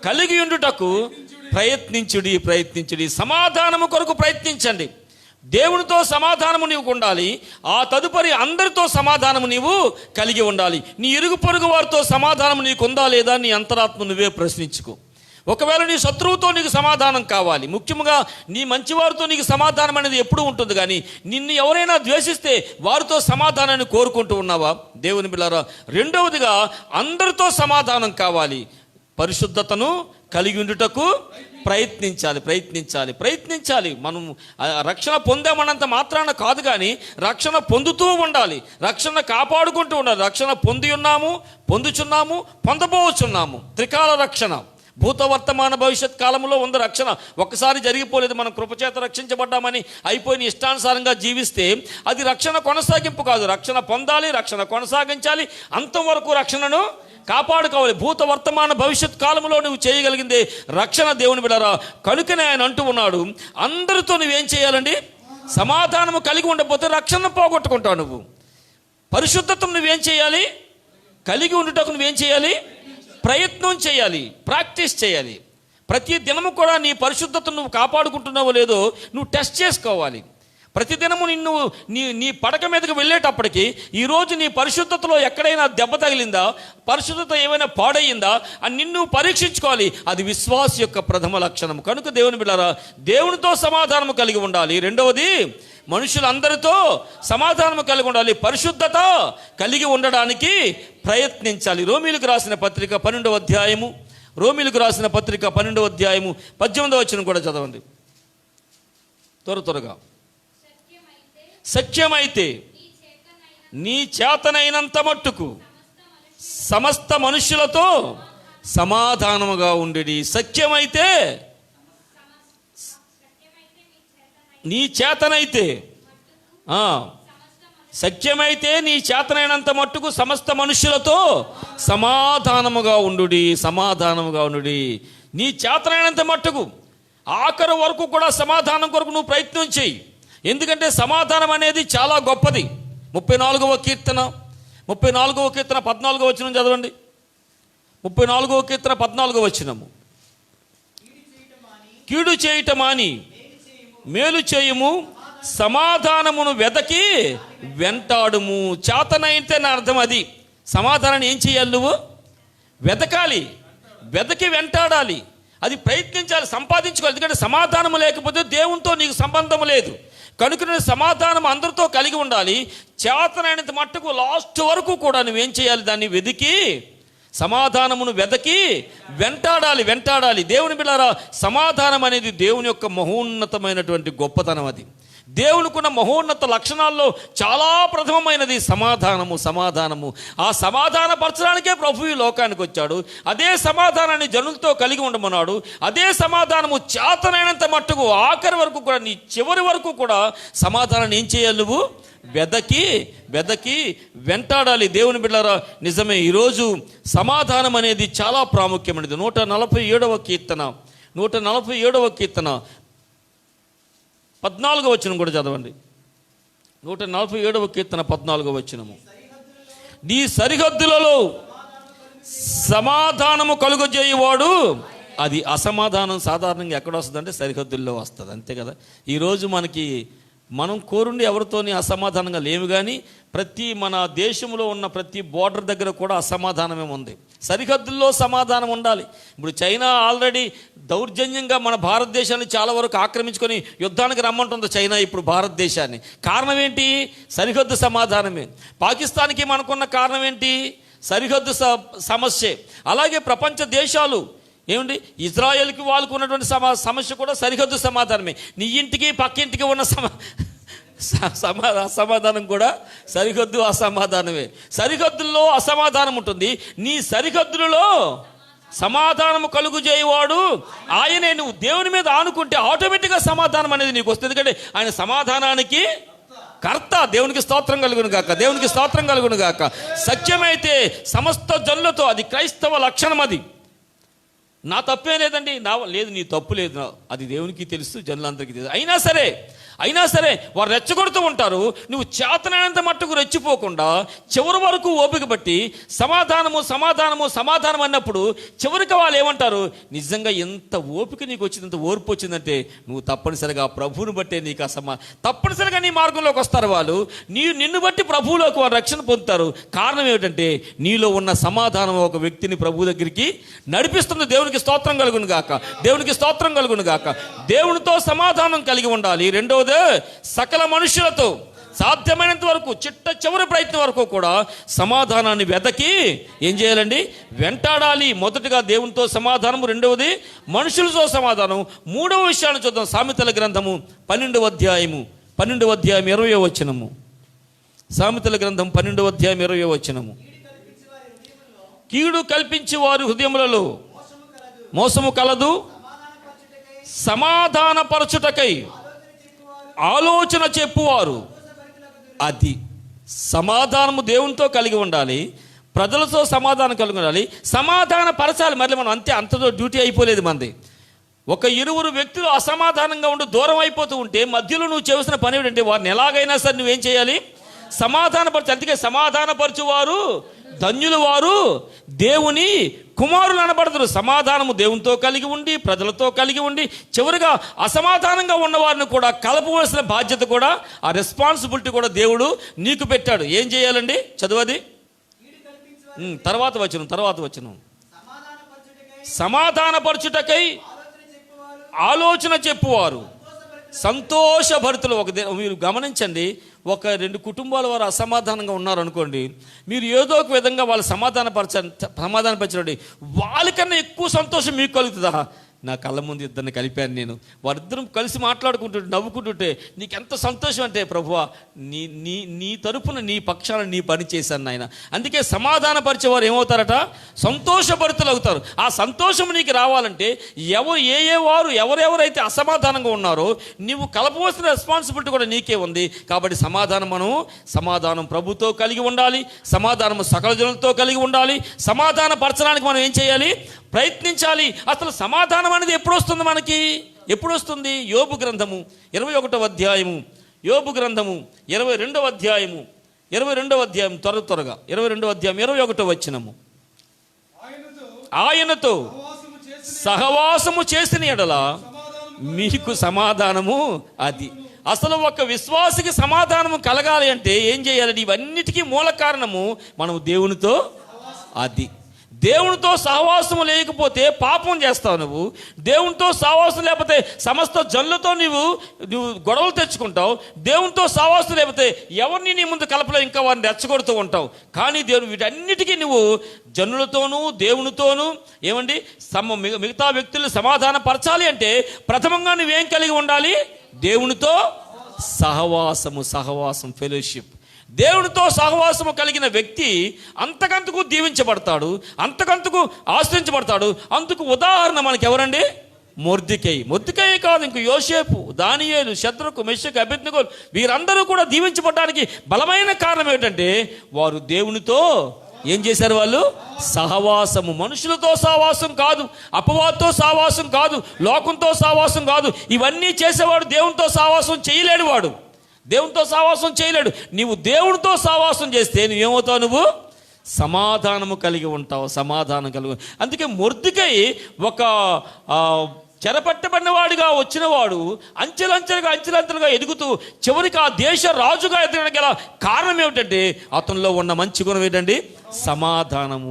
కలిగి ఉండుటకు ప్రయత్నించుడి. సమాధానము కొరకు ప్రయత్నించండి. దేవునితో సమాధానము నీవు ఉండాలి. ఆ తదుపరి అందరితో సమాధానము నీవు కలిగి ఉండాలి. నీ ఇరుగు పొరుగు వారితో సమాధానం నీకు ఉందా లేదా నీ అంతరాత్మ నువ్వే ప్రశ్నించుకో. ఒకవేళ నీ శత్రువుతో నీకు సమాధానం కావాలి, ముఖ్యంగా నీ మంచివారితో నీకు సమాధానం అనేది ఎప్పుడూ ఉంటుంది. కానీ నిన్ను ఎవరైనా ద్వేషిస్తే వారితో సమాధానాన్ని కోరుకుంటూ ఉన్నావా? దేవుని బిడ్డలారా, రెండవదిగా అందరితో సమాధానం కావాలి. పరిశుద్ధతను కలిగి ఉండుటకు ప్రయత్నించాలి. మనం రక్షణ పొందామన్నంత మాత్రాన కాదు, కానీ రక్షణ పొందుతూ ఉండాలి, రక్షణ కాపాడుకుంటూ ఉండాలి. రక్షణ పొంది ఉన్నాము, పొందుచున్నాము, పొందబోచున్నాము. త్రికాల రక్షణ, భూత వర్తమాన భవిష్యత్ కాలంలో ఉంది రక్షణ. ఒక్కసారి జరిగిపోలేదు. మనం కృపచేత రక్షించబడ్డామని అయిపోయిన ఇష్టానుసారంగా జీవిస్తే అది రక్షణ కొనసాగింపు కాదు. రక్షణ పొందాలి, రక్షణ కొనసాగించాలి, అంతం వరకు రక్షణను కాపాడుకోవాలి. భూత వర్తమాన భవిష్యత్ కాలంలో నువ్వు చేయగలిగిందే రక్షణ. దేవుని బిడ్డలారా, కనుకనే ఆయన అంటూ ఉన్నాడు, అందరితో నువ్వేం చేయాలండి? సమాధానము కలిగి ఉండకపోతే రక్షణ పోగొట్టుకుంటావు నువ్వు. పరిశుద్ధతను నువ్వేం చేయాలి? కలిగి ఉండుటకు నువ్వేం చేయాలి? ప్రయత్నం చేయాలి, ప్రాక్టీస్ చేయాలి. ప్రతి దినము కూడా నీ పరిశుద్ధతను నువ్వు కాపాడుకుంటున్నావో లేదో నువ్వు టెస్ట్ చేసుకోవాలి. ప్రతిదినము నిన్ను నీ పడక మీదకి వెళ్ళేటప్పటికి ఈరోజు నీ పరిశుద్ధతలో ఎక్కడైనా దెబ్బ తగిలిందా, పరిశుద్ధత ఏమైనా పాడయిందా అని నిన్ను పరీక్షించుకోవాలి. అది విశ్వాస యొక్క ప్రథమ లక్షణం. కనుక దేవుని బిడ్డలారా, దేవునితో సమాధానము కలిగి ఉండాలి. రెండవది, మనుషులందరితో సమాధానము కలిగి ఉండాలి. పరిశుద్ధత కలిగి ఉండడానికి ప్రయత్నించాలి. రోమీలకు రాసిన పత్రిక 12వ అధ్యాయము, రోమీలకు రాసిన పత్రిక 12వ అధ్యాయము 18వ వచనం కూడా చదవండి త్వరగా. సత్యమైతే నీ చేతనైనంత మట్టుకు సమస్త మనుష్యులతో సమాధానముగా ఉండేది. సత్యమైతే నీ చేతనైతే, సత్యమైతే నీ చేతనైనంత మట్టుకు సమస్త మనుష్యులతో సమాధానముగా ఉండుడి, సమాధానముగా ఉండుడి. నీ చేతనైనంత మట్టుకు ఆఖరి వరకు కూడా సమాధానం కొరకు నువ్వు ప్రయత్నం చేయి. ఎందుకంటే సమాధానం అనేది చాలా గొప్పది. 34వ కీర్తన 14వ వచనం చదవండి. 34వ కీర్తన 14వ వచనము. కీడు చేయట మాని మేలు చేయుము, సమాధానమును వెదకి వెంటాడుము. చేతనైతే నా అర్థం అది. సమాధానాన్ని ఏం చేయాలి? నువ్వు వెతకాలి, వెదకి వెంటాడాలి, అది ప్రయత్నించాలి, సంపాదించుకోవాలి. ఎందుకంటే సమాధానం లేకపోతే దేవునితో నీకు సంబంధం లేదు. కనుక నేను సమాధానం అందరితో కలిగి ఉండాలి. చేతనైనంత మట్టుకు లాస్ట్ వరకు కూడా నువ్వేం చేయాలి? దాన్ని వెదికి, సమాధానమును వెదకి వెంటాడాలి. దేవుని బిడ్డలారా, సమాధానం అనేది దేవుని యొక్క మహోన్నతమైనటువంటి గొప్పతనం. అది దేవునికున్న మహోన్నత లక్షణాల్లో చాలా ప్రథమమైనది సమాధానము. ఆ సమాధానపరచడానికే ప్రభు ఈ లోకానికి వచ్చాడు. అదే సమాధానాన్ని జనులతో కలిగి ఉండమన్నాడు. అదే సమాధానము చేతనైనంత మట్టుకు ఆఖరి వరకు కూడా, నీ చివరి వరకు కూడా సమాధానాన్ని ఏం చేయాలి? నువ్వు వెదకి వెంటాడాలి. దేవుని బిడ్డలారా, నిజమే, ఈరోజు సమాధానం అనేది చాలా ప్రాముఖ్యమైనది. 147వ కీర్తన 14వ వచనం కూడా చదవండి. 147వ కీర్తన 14వ వచనము. నీ సరిహద్దులలో సమాధానము కలుగజేయువాడు. అది అసమాధానం సాధారణంగా ఎక్కడ వస్తుందంటే సరిహద్దుల్లో వస్తుంది, అంతే కదా. ఈరోజు మనం కోరుండి ఎవరితోని అసమాధానంగా లేవు. కానీ మన దేశంలో ఉన్న ప్రతి బోర్డర్ దగ్గర కూడా అసమాధానమే ఉంది. సరిహద్దుల్లో సమాధానం ఉండాలి. ఇప్పుడు చైనా ఆల్రెడీ దౌర్జన్యంగా మన భారతదేశాన్ని చాలా వరకు ఆక్రమించుకొని యుద్ధానికి రమ్మంటుంది చైనా ఇప్పుడు భారతదేశాన్ని. కారణం ఏంటి? సరిహద్దు సమాధానమే. పాకిస్తాన్కి మనకున్న కారణం ఏంటి? సరిహద్దు సమస్యే. అలాగే ప్రపంచ దేశాలు ఏమండి, ఇజ్రాయెల్కి వాళ్ళకు ఉన్నటువంటి సమస్య కూడా సరిహద్దు సమాధానమే. నీ ఇంటికి పక్కింటికి ఉన్న అసమాధానం కూడా సరిహద్దు అసమాధానమే. సరిహద్దుల్లో అసమాధానం ఉంటుంది. నీ సరిహద్దులలో సమాధానము కలుగు చేయవాడు ఆయనే. నువ్వు దేవుని మీద ఆనుకుంటే ఆటోమేటిక్గా సమాధానం అనేది నీకు వస్తుంది. ఎందుకంటే ఆయన సమాధానానికి కర్త. దేవునికి స్తోత్రం కలుగును గాక. సత్యమైతే సమస్త జనులతో, అది క్రైస్తవ లక్షణం. అది నా తప్పే లేదండి, లేదు నీ తప్పు లేదు, అది దేవునికి తెలుసు, జనులందరికీ తెలుసు. అయినా సరే వారు రెచ్చగొడుతూ ఉంటారు. నువ్వు చేతనైనంత మట్టుకు రెచ్చిపోకుండా చివరి వరకు ఓపిక బట్టి సమాధానం అన్నప్పుడు చివరికి వాళ్ళు ఏమంటారు? నిజంగా ఎంత ఓపిక నీకు వచ్చింది, ఎంత ఓర్పు వచ్చిందంటే నువ్వు తప్పనిసరిగా ప్రభువుని బట్టే నీకు తప్పనిసరిగా నీ మార్గంలోకి వస్తారు. వాళ్ళు నిన్ను బట్టి ప్రభువులోకి వారు రక్షణ పొందుతారు. కారణం ఏమిటంటే నీలో ఉన్న సమాధానం ఒక వ్యక్తిని ప్రభు దగ్గరికి నడిపిస్తుంది. దేవునికి స్తోత్రం కలుగును గాక. దేవునితో సమాధానం కలిగి ఉండాలి. రెండవది, సకల మనుషులతో సాధ్యమైనంత వరకు చివరి ప్రయత్నం వరకు కూడా సమాధానాన్ని వెతకి ఏం చేయాలండి? వెంటాడాలి. మొదటిగా దేవునితో సమాధానము, రెండవది మనుషులతో సమాధానం. మూడవ విషయాన్ని చూద్దాం. సామెతల గ్రంథము 12వ అధ్యాయము 20వ వచనము. సామెతల గ్రంథం 12వ అధ్యాయం 20వ వచనము. కీడు కల్పించి వారి హృదయములలో మోసము కలదు, సమాధానపరచుటకై ఆలోచన చెప్పువారు. అది సమాధానము దేవునితో కలిగి ఉండాలి, ప్రజలతో సమాధానం కలిగి ఉండాలి, సమాధాన పరచాలి. మళ్ళీ మనం అంతతో డ్యూటీ అయిపోలేదు మనది. ఒక ఇరువురు వ్యక్తులు అసమాధానంగా ఉండి దూరం అయిపోతూ ఉంటే మధ్యలో నువ్వు చేసిన పని ఏంటంటే వారిని ఎలాగైనా సరే నువ్వేం చేయాలి? సమాధానపరచు. అందుకే సమాధానపరచువారు ధన్యులు వారు దేవుని కుమారులు అనబడతారు. సమాధానము దేవునితో కలిగి ఉండి ప్రజలతో కలిగి ఉండి చివరిగా అసమాధానంగా ఉన్నవారిని కూడా కలపవలసిన బాధ్యత కూడా, ఆ రెస్పాన్సిబిలిటీ కూడా దేవుడు నీకు పెట్టాడు. ఏం చేయాలండి? చదువది తర్వాత వచనం. సమాధానపరచుటకై ఆలోచన చెప్పువారు సంతోషభరితులు. మీరు గమనించండి, ఒక 2 కుటుంబాల వారు అసమాధానంగా ఉన్నారనుకోండి, మీరు ఏదో ఒక విధంగా వాళ్ళు సమాధానపరచండి, వాళ్ళకన్నా ఎక్కువ సంతోషం మీకు కలుగుతుందా? నా కళ్ళ ముందు ఇద్దరిని కలిపాను నేను, వారిద్దరం కలిసి మాట్లాడుకుంటుంటే నవ్వుకుంటుంటే నీకెంత సంతోషం అంటే, ప్రభువా నీ తరపున నీ పక్షాన నీ పని చేశాను నాయన. అందుకే సమాధానపరిచేవారు ఏమవుతారట? సంతోషభరితులు అవుతారు. ఆ సంతోషం నీకు రావాలంటే ఎవరెవరైతే అసమాధానంగా ఉన్నారో నీవు కలపవలసిన రెస్పాన్సిబిలిటీ కూడా నీకే ఉంది. కాబట్టి సమాధానం ప్రభుతో కలిగి ఉండాలి, సమాధానం సకల జనులతో కలిగి ఉండాలి. సమాధానపరచడానికి మనం ఏం చేయాలి? ప్రయత్నించాలి. అసలు సమాధానం అనేది ఎప్పుడు వస్తుంది మనకి? ఎప్పుడు వస్తుంది? యోబు గ్రంథము 21వ అధ్యాయము, యోబు గ్రంథము 22వ అధ్యాయము 22వ అధ్యాయం 21వ వచనము. ఆయనతో సహవాసము చేసిన ఎడల మీకు సమాధానము అది. అసలు ఒక విశ్వాసికి సమాధానము కలగాలి అంటే ఏం చేయాలి? ఇవన్నిటికీ మూల కారణము మనం దేవునితో, అది దేవునితో సహవాసము లేకపోతే పాపం చేస్తావు నువ్వు. దేవునితో సహవాసం లేకపోతే సమస్త జనులతో నువ్వు గొడవలు తెచ్చుకుంటావు. దేవునితో సహవాసం లేకపోతే ఎవరిని నీ ముందు కలపలేవు, ఇంకా వారిని రెచ్చగొడుతూ ఉంటావు. కానీ దేవుడు వీటన్నిటికీ నువ్వు జనులతోనూ దేవునితోనూ ఏమండి మిగతా వ్యక్తులు సమాధానపరచాలి అంటే ప్రథమంగా నువ్వేం కలిగి ఉండాలి? దేవునితో సహవాసం ఫెలోషిప్. దేవునితో సహవాసము కలిగిన వ్యక్తి అంతకంతకు దీవించబడతాడు, అంతకంతకు ఆశ్రయించబడతాడు. అందుకు ఉదాహరణ మనకి ఎవరండి? మొర్దెకై కాదు, ఇంక యోసేపు, దానియేలు, శద్రకు, మెషకు, అబేద్నెగో వీరందరూ కూడా దీవించబడడానికి బలమైన కారణం ఏంటంటే వారు దేవునితో ఏం చేశారు? వాళ్ళు సహవాసము. మనుషులతో సహవాసం కాదు, అపవాదుతో సహవాసం కాదు, లోకంతో సహవాసం కాదు. ఇవన్నీ చేసేవాడు దేవునితో సహవాసం చేయలేడు. వాడు దేవునితో సహవాసం చేయలేడు. నీవు దేవునితో సహవాసం చేస్తే నువ్వేమవుతావు? నువ్వు సమాధానము కలిగి ఉంటావు, సమాధానం కలిగి. అందుకే మొర్దెకై ఒక చెరపట్టబడిన వాడిగా వచ్చినవాడు అంచెలంచెలుగా ఎదుగుతూ చివరికి ఆ దేశ రాజుగా ఎదగడానికి గల కారణం ఏమిటంటే అతనిలో ఉన్న మంచి గుణం ఏంటండి? సమాధానం.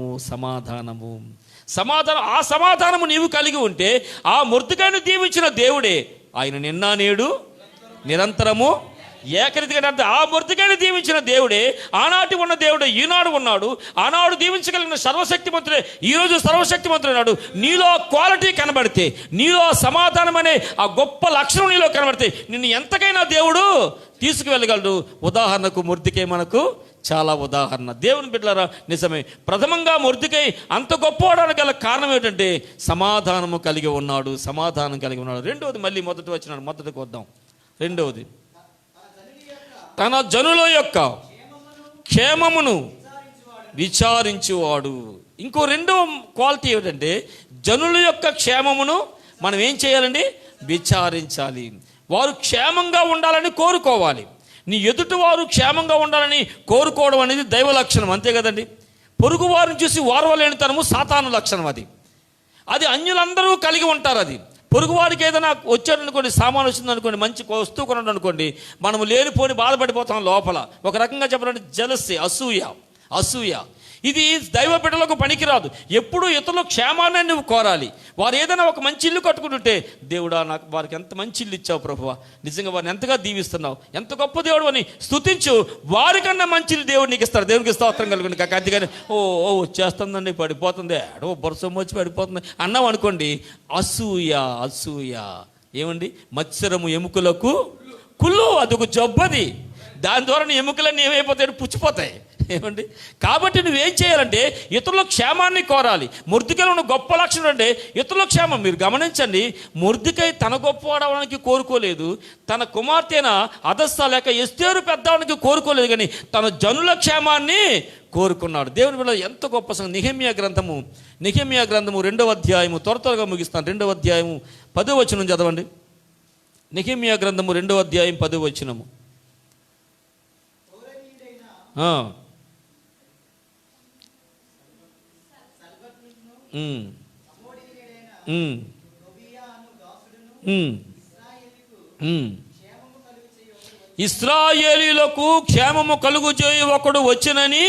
ఆ సమాధానము నీవు కలిగి ఉంటే ఆ మొర్దెకైను దీవించిన దేవుడే ఆయన నిన్న నేడు నిరంతరము ఏకరీతిగా. ఆ మొర్దెకైను దీవించిన దేవుడే ఆనాటి ఉన్న దేవుడే ఈనాడు ఉన్నాడు. ఆనాడు దీవించగలిగిన సర్వశక్తిమంతుడే ఈరోజు సర్వశక్తిమంతుడు. నీలో క్వాలిటీ కనబడితే, నీలో సమాధానం అనే ఆ గొప్ప లక్షణం నీలో కనబడితే నిన్ను ఎంతకైనా దేవుడు తీసుకువెళ్ళగలడు. ఉదాహరణకు మొర్దెకై మనకు చాలా ఉదాహరణ. దేవుని బిడ్డలారా, నిజమే, ప్రథమంగా మొర్దెకై అంత గొప్పవాడానికి గల కారణం ఏంటంటే సమాధానం కలిగి ఉన్నాడు. రెండవది, మళ్ళీ మొదటికి వద్దాం. రెండవది, తన జనుల యొక్క క్షేమమును విచారించువాడు. ఇంకో రెండవ క్వాలిటీ ఏమిటంటే జనుల యొక్క క్షేమమును మనం ఏం చేయాలండి? విచారించాలి. వారు క్షేమంగా ఉండాలని కోరుకోవాలి. నీ ఎదుటి వారు క్షేమంగా ఉండాలని కోరుకోవడం అనేది దైవ లక్షణం, అంతే కదండి. పొరుగు వారిని చూసి వారవలేనితనము సాతాను లక్షణం. అది అన్యులందరూ కలిగి ఉంటారు. అది పొరుగువాడికి ఏదైనా వచ్చాడనుకోండి, సామాను వచ్చిందనుకోండి, మంచి వస్తువు కొనడం అనుకోండి, మనము లేనిపోని బాధపడిపోతాం లోపల. ఒక రకంగా చెప్పాలంటే జలసి, అసూయ. ఇది దైవ బిడ్డలకు పనికిరాదు. ఎప్పుడు ఇతరుల క్షేమాన్ని నువ్వు కోరాలి. వారు ఏదైనా ఒక మంచి ఇల్లు కట్టుకుంటుంటే, దేవుడా నాకు వారికి ఎంత మంచి ఇల్లు ఇచ్చావు ప్రభువా, నిజంగా వారిని ఎంతగా దీవిస్తున్నావు, ఎంత గొప్ప దేవుడు అని స్తుతించు. వారికన్నా మంచి ఇల్లు దేవుడు నీకు ఇస్తాడు. దేవునికి స్తోత్రం కలుగుతుంది. కాక అంతేగాని వచ్చేస్తుందండి, పడిపోతుంది, బొరసం వచ్చి పడిపోతుంది అన్నాం అనుకోండి, అసూయ. ఏమండి? మత్సరము ఎముకలకు కుళ్ళు, అదొక జబ్బది. దాని ద్వారా ఎముకలన్నీ ఏమైపోతాయి? పుచ్చిపోతాయి. ఏమండి? కాబట్టి నువ్వేం చేయాలంటే ఇతరుల క్షేమాన్ని కోరాలి. మొర్దెకైలో ఉన్న గొప్ప లక్షణం అంటే ఇతరుల క్షేమం. మీరు గమనించండి, మొర్దెకై తన గొప్పవాడవడానికి కోరుకోలేదు, తన కుమార్తెన అదస్సా లేక ఎస్తేరు పెద్దవానికి కోరుకోలేదు, కానీ తన జనుల క్షేమాన్ని కోరుకున్నాడు. దేవుని బిడ్డ ఎంత గొప్ప సంగతి. నెహెమ్యా గ్రంథము 2వ అధ్యాయము త్వరగా ముగిస్తాను. 2వ అధ్యాయము 10వ వచనం చదవండి. నెహెమ్యా గ్రంథము 2వ అధ్యాయం 10వ వచనము. ఇశ్రాయేలీయులకు క్షేమము కలుగు చేయు ఒకడు వచ్చినని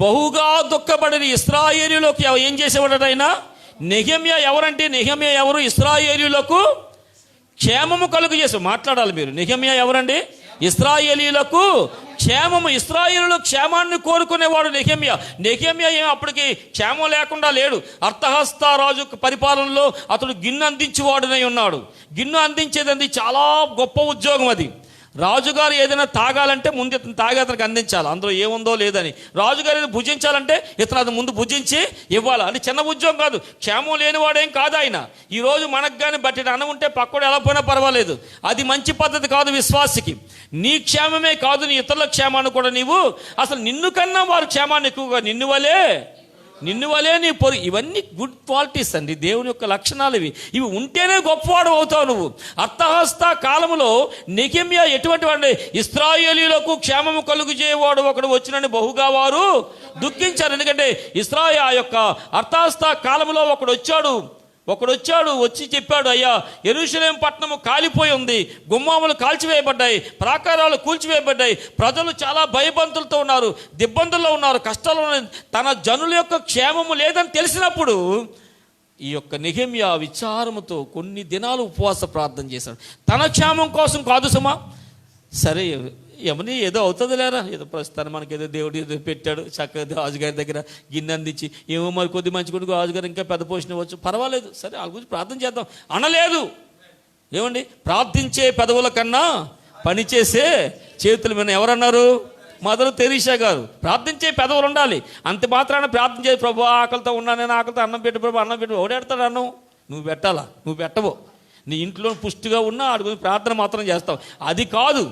బహుగా దుఃఖపడిన ఇశ్రాయేలీయులకు ఏం చేసేవాడట ఆయన? నెహెమ్యా ఎవరంటే, నెహెమ్యా ఎవరు? ఇశ్రాయేలీయులకు క్షేమము కలుగు చేసి మాట్లాడాలి మీరు. నెహెమ్యా ఎవరండి? ఇశ్రాయేలీయులకు క్షేమము, ఇశ్రాయేలులో క్షేమాన్ని కోరుకునేవాడు నెహెమ్యా. నెహెమ్యా ఏం అప్పటికి క్షేమం లేకుండా లేడు. అర్థహస్త రాజు పరిపాలనలో అతడు గిన్నె అందించేవాడునై ఉన్నాడు. గిన్నె అందించేది చాలా గొప్ప ఉద్యోగం అది. రాజుగారు ఏదైనా తాగాలంటే ముందు ఇతను తాగి అతనికి అందించాలి, అందులో ఏముందో లేదని. రాజుగారు ఏదైనా భుజించాలంటే ఇతను అది ముందు భుజించి ఇవ్వాలి. అది చిన్న ఉద్యోగం కాదు, క్షేమం లేనివాడేం కాదు ఆయన. ఈరోజు మనకు కానీ బట్టి అన్నం ఉంటే పక్కడు ఎలా పోయినా పర్వాలేదు, అది మంచి పద్ధతి కాదు విశ్వాసికి. నీ క్షేమమే కాదు, నీ ఇతరుల క్షేమాన్ని కూడా నీవు, అసలు నిన్ను కన్నా వారి క్షేమాన్ని ఎక్కువగా నిన్ను వలే నీ పొరుగు. ఇవన్నీ గుడ్ క్వాలిటీస్ అండి, దేవుని యొక్క లక్షణాలు ఇవి. ఇవి ఉంటేనే గొప్పవాడు అవుతావు నువ్వు. అర్థహస్త కాలంలో నెహెమ్యా ఎటువంటి వాడు? ఇశ్రాయేలీయులకు క్షేమము కలుగు చేయవాడు ఒకడు వచ్చినని బహుగా వారు దుఃఖించారు. ఎందుకంటే ఆ యొక్క అర్థహస్త కాలంలో ఒకడు వచ్చాడు, వచ్చి చెప్పాడు, అయ్యా యెరూషలేము పట్టణము కాలిపోయి ఉంది, గుమ్మాములు కాల్చివేయబడ్డాయి, ప్రాకారాలు కూల్చివేయబడ్డాయి, ప్రజలు చాలా భయబంతులతో ఉన్నారు, దిబ్బందుల్లో ఉన్నారు, కష్టాలు ఉన్నాయి. తన జనుల యొక్క క్షేమము లేదని తెలిసినప్పుడు ఈ యొక్క నెహెమ్యా విచారముతో కొన్ని దినాలు ఉపవాస ప్రార్థన చేశాడు. తన క్షేమం కోసం కాదు సుమా. సరే ఎవరిని ఏదో అవుతుంది లేరా, ఏదో ప్రస్తుతాన్ని మనకి ఏదో దేవుడు ఏదో పెట్టాడు, చక్కగా రాజుగారి దగ్గర గిన్నె అందించి ఏమో మరి కొద్ది మంచి కొడుకు రాజుగారు ఇంకా పెద్ద పోషణ ఇవ్వచ్చు, పర్వాలేదు, సరే వాళ్ళ గురించి ప్రార్థన చేద్దాం అనలేదు. ఏమండి, ప్రార్థించే పెదవుల కన్నా పనిచేసే చేతుల మీద ఎవరన్నారు? మదర్ తెరీసా గారు. ప్రార్థించే పెదవులు ఉండాలి. అంత మాత్రాన ప్రార్థన చేసి, ప్రభు ఆకలితో ఉన్నాను, నేను ఆకలితో అన్నం పెట్టు ప్రభు, అన్నం పెట్టు. ఓడేడతాడు అన్నం? నువ్వు పెట్టాలా? నువ్వు పెట్టవు. నీ ఇంట్లో పుష్టిగా ఉన్నా అడుగు ప్రార్థన మాత్రం చేస్తావు. అది కాదు,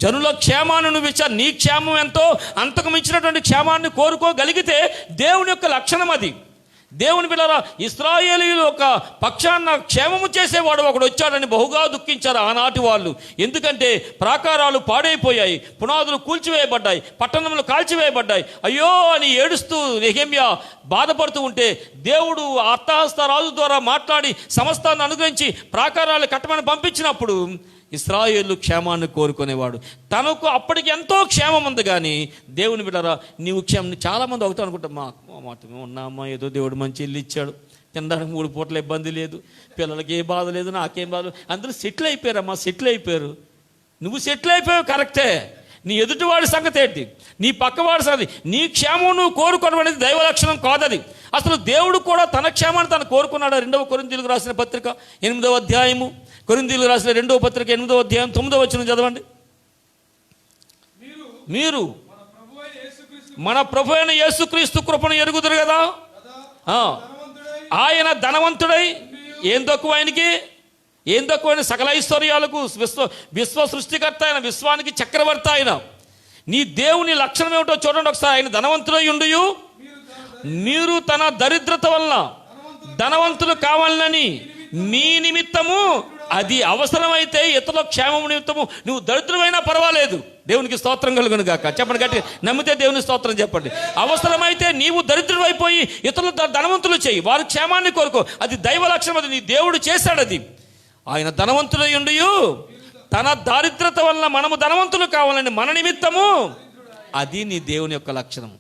జనుల క్షేమాన్ని నువ్వు ఇచ్చావు. నీ క్షేమం ఎంతో అంతకు మించినటువంటి క్షేమాన్ని కోరుకోగలిగితే దేవుని యొక్క లక్షణం అది. దేవుని పిల్లరా, ఇశ్రాయేలీయులు ఒక పక్షాన క్షేమము చేసేవాడు ఒకడు వచ్చాడని బహుగా దుఃఖించారు ఆనాటి వాళ్ళు. ఎందుకంటే ప్రాకారాలు పాడైపోయాయి, పునాదులు కూల్చివేయబడ్డాయి, పట్టణములు కాల్చివేయబడ్డాయి. అయ్యో అని ఏడుస్తూ నెహెమ్యా బాధపడుతూ ఉంటే దేవుడు అర్థహస్త రాజు ద్వారా మాట్లాడి సమస్తాన్ని అనుగ్రహించి ప్రాకారాలు కట్టమని పంపించినప్పుడు ఇశ్రాయేలు క్షేమాన్ని కోరుకునేవాడు. తనకు అప్పటికి ఎంతో క్షేమం ఉంది, కానీ దేవుని బిడ్డరా నీవు క్షేమం. చాలామంది అవుతావు అనుకుంటా, మా ఉన్నామా, ఏదో దేవుడు మంచి ఇల్లు ఇచ్చాడు, తినడానికి 3 పూటల ఇబ్బంది లేదు, పిల్లలకి ఏ బాధ లేదు, నాకేం బాధ. అందరూ సెటిల్ అయిపోయారమ్మా, సెటిల్ అయిపోయారు. నువ్వు సెటిల్ అయిపోయావు కరెక్టే, నీ ఎదుటివాడి సంగతి ఏంటి, నీ పక్కవాడి సంగతి. నీ క్షేమం నువ్వు కోరుకోవడం అనేది దైవ లక్షణం కాదది. అసలు దేవుడు కూడా తన క్షేమాన్ని తను కోరుకున్నాడు. 2వ కొరింథీయులకు రాసిన పత్రిక 8వ అధ్యాయము, కొరింథీయులకు రాసిన 2వ పత్రిక 8వ అధ్యాయం 9వ వచనం చదవండి. మీరు మన ప్రభు అయిన యేసుక్రీస్తు కృపను ఎరుగుదురు కదా, ఆయన ధనవంతుడై ఏం తక్కువ ఆయనకి, ఏం తక్కువైన సకల ఐశ్వర్యాలకు విశ్వ సృష్టికర్త అయిన, విశ్వానికి చక్రవర్తి ఆయన. నీ దేవుని లక్షణం ఏమిటో చూడండి ఒకసారి. ఆయన ధనవంతుడై ఉండి మీరు తన దరిద్రత వలన ధనవంతులు కావాలని మీ నిమిత్తము, అది అవసరమైతే ఇతరుల క్షేమం నిమిత్తము నువ్వు దరిద్రమైనా పర్వాలేదు. దేవునికి స్తోత్రం కలుగును గాక. చెప్పండి గట్టి, నమ్మితే దేవుని స్తోత్రం చెప్పండి. అవసరమైతే నీవు దరిద్రుడైపోయి ఇతరులు ధనవంతులు చేయి, వారి క్షేమాన్ని కోరుకో. అది దైవ లక్షణం, అది నీ దేవుడు చేశాడు. అది ఆయన ధనవంతుడై ఉండి తన దారిద్రత వలన మనము ధనవంతులు కావాలని మన నిమిత్తము, అది నీ దేవుని యొక్క లక్షణం.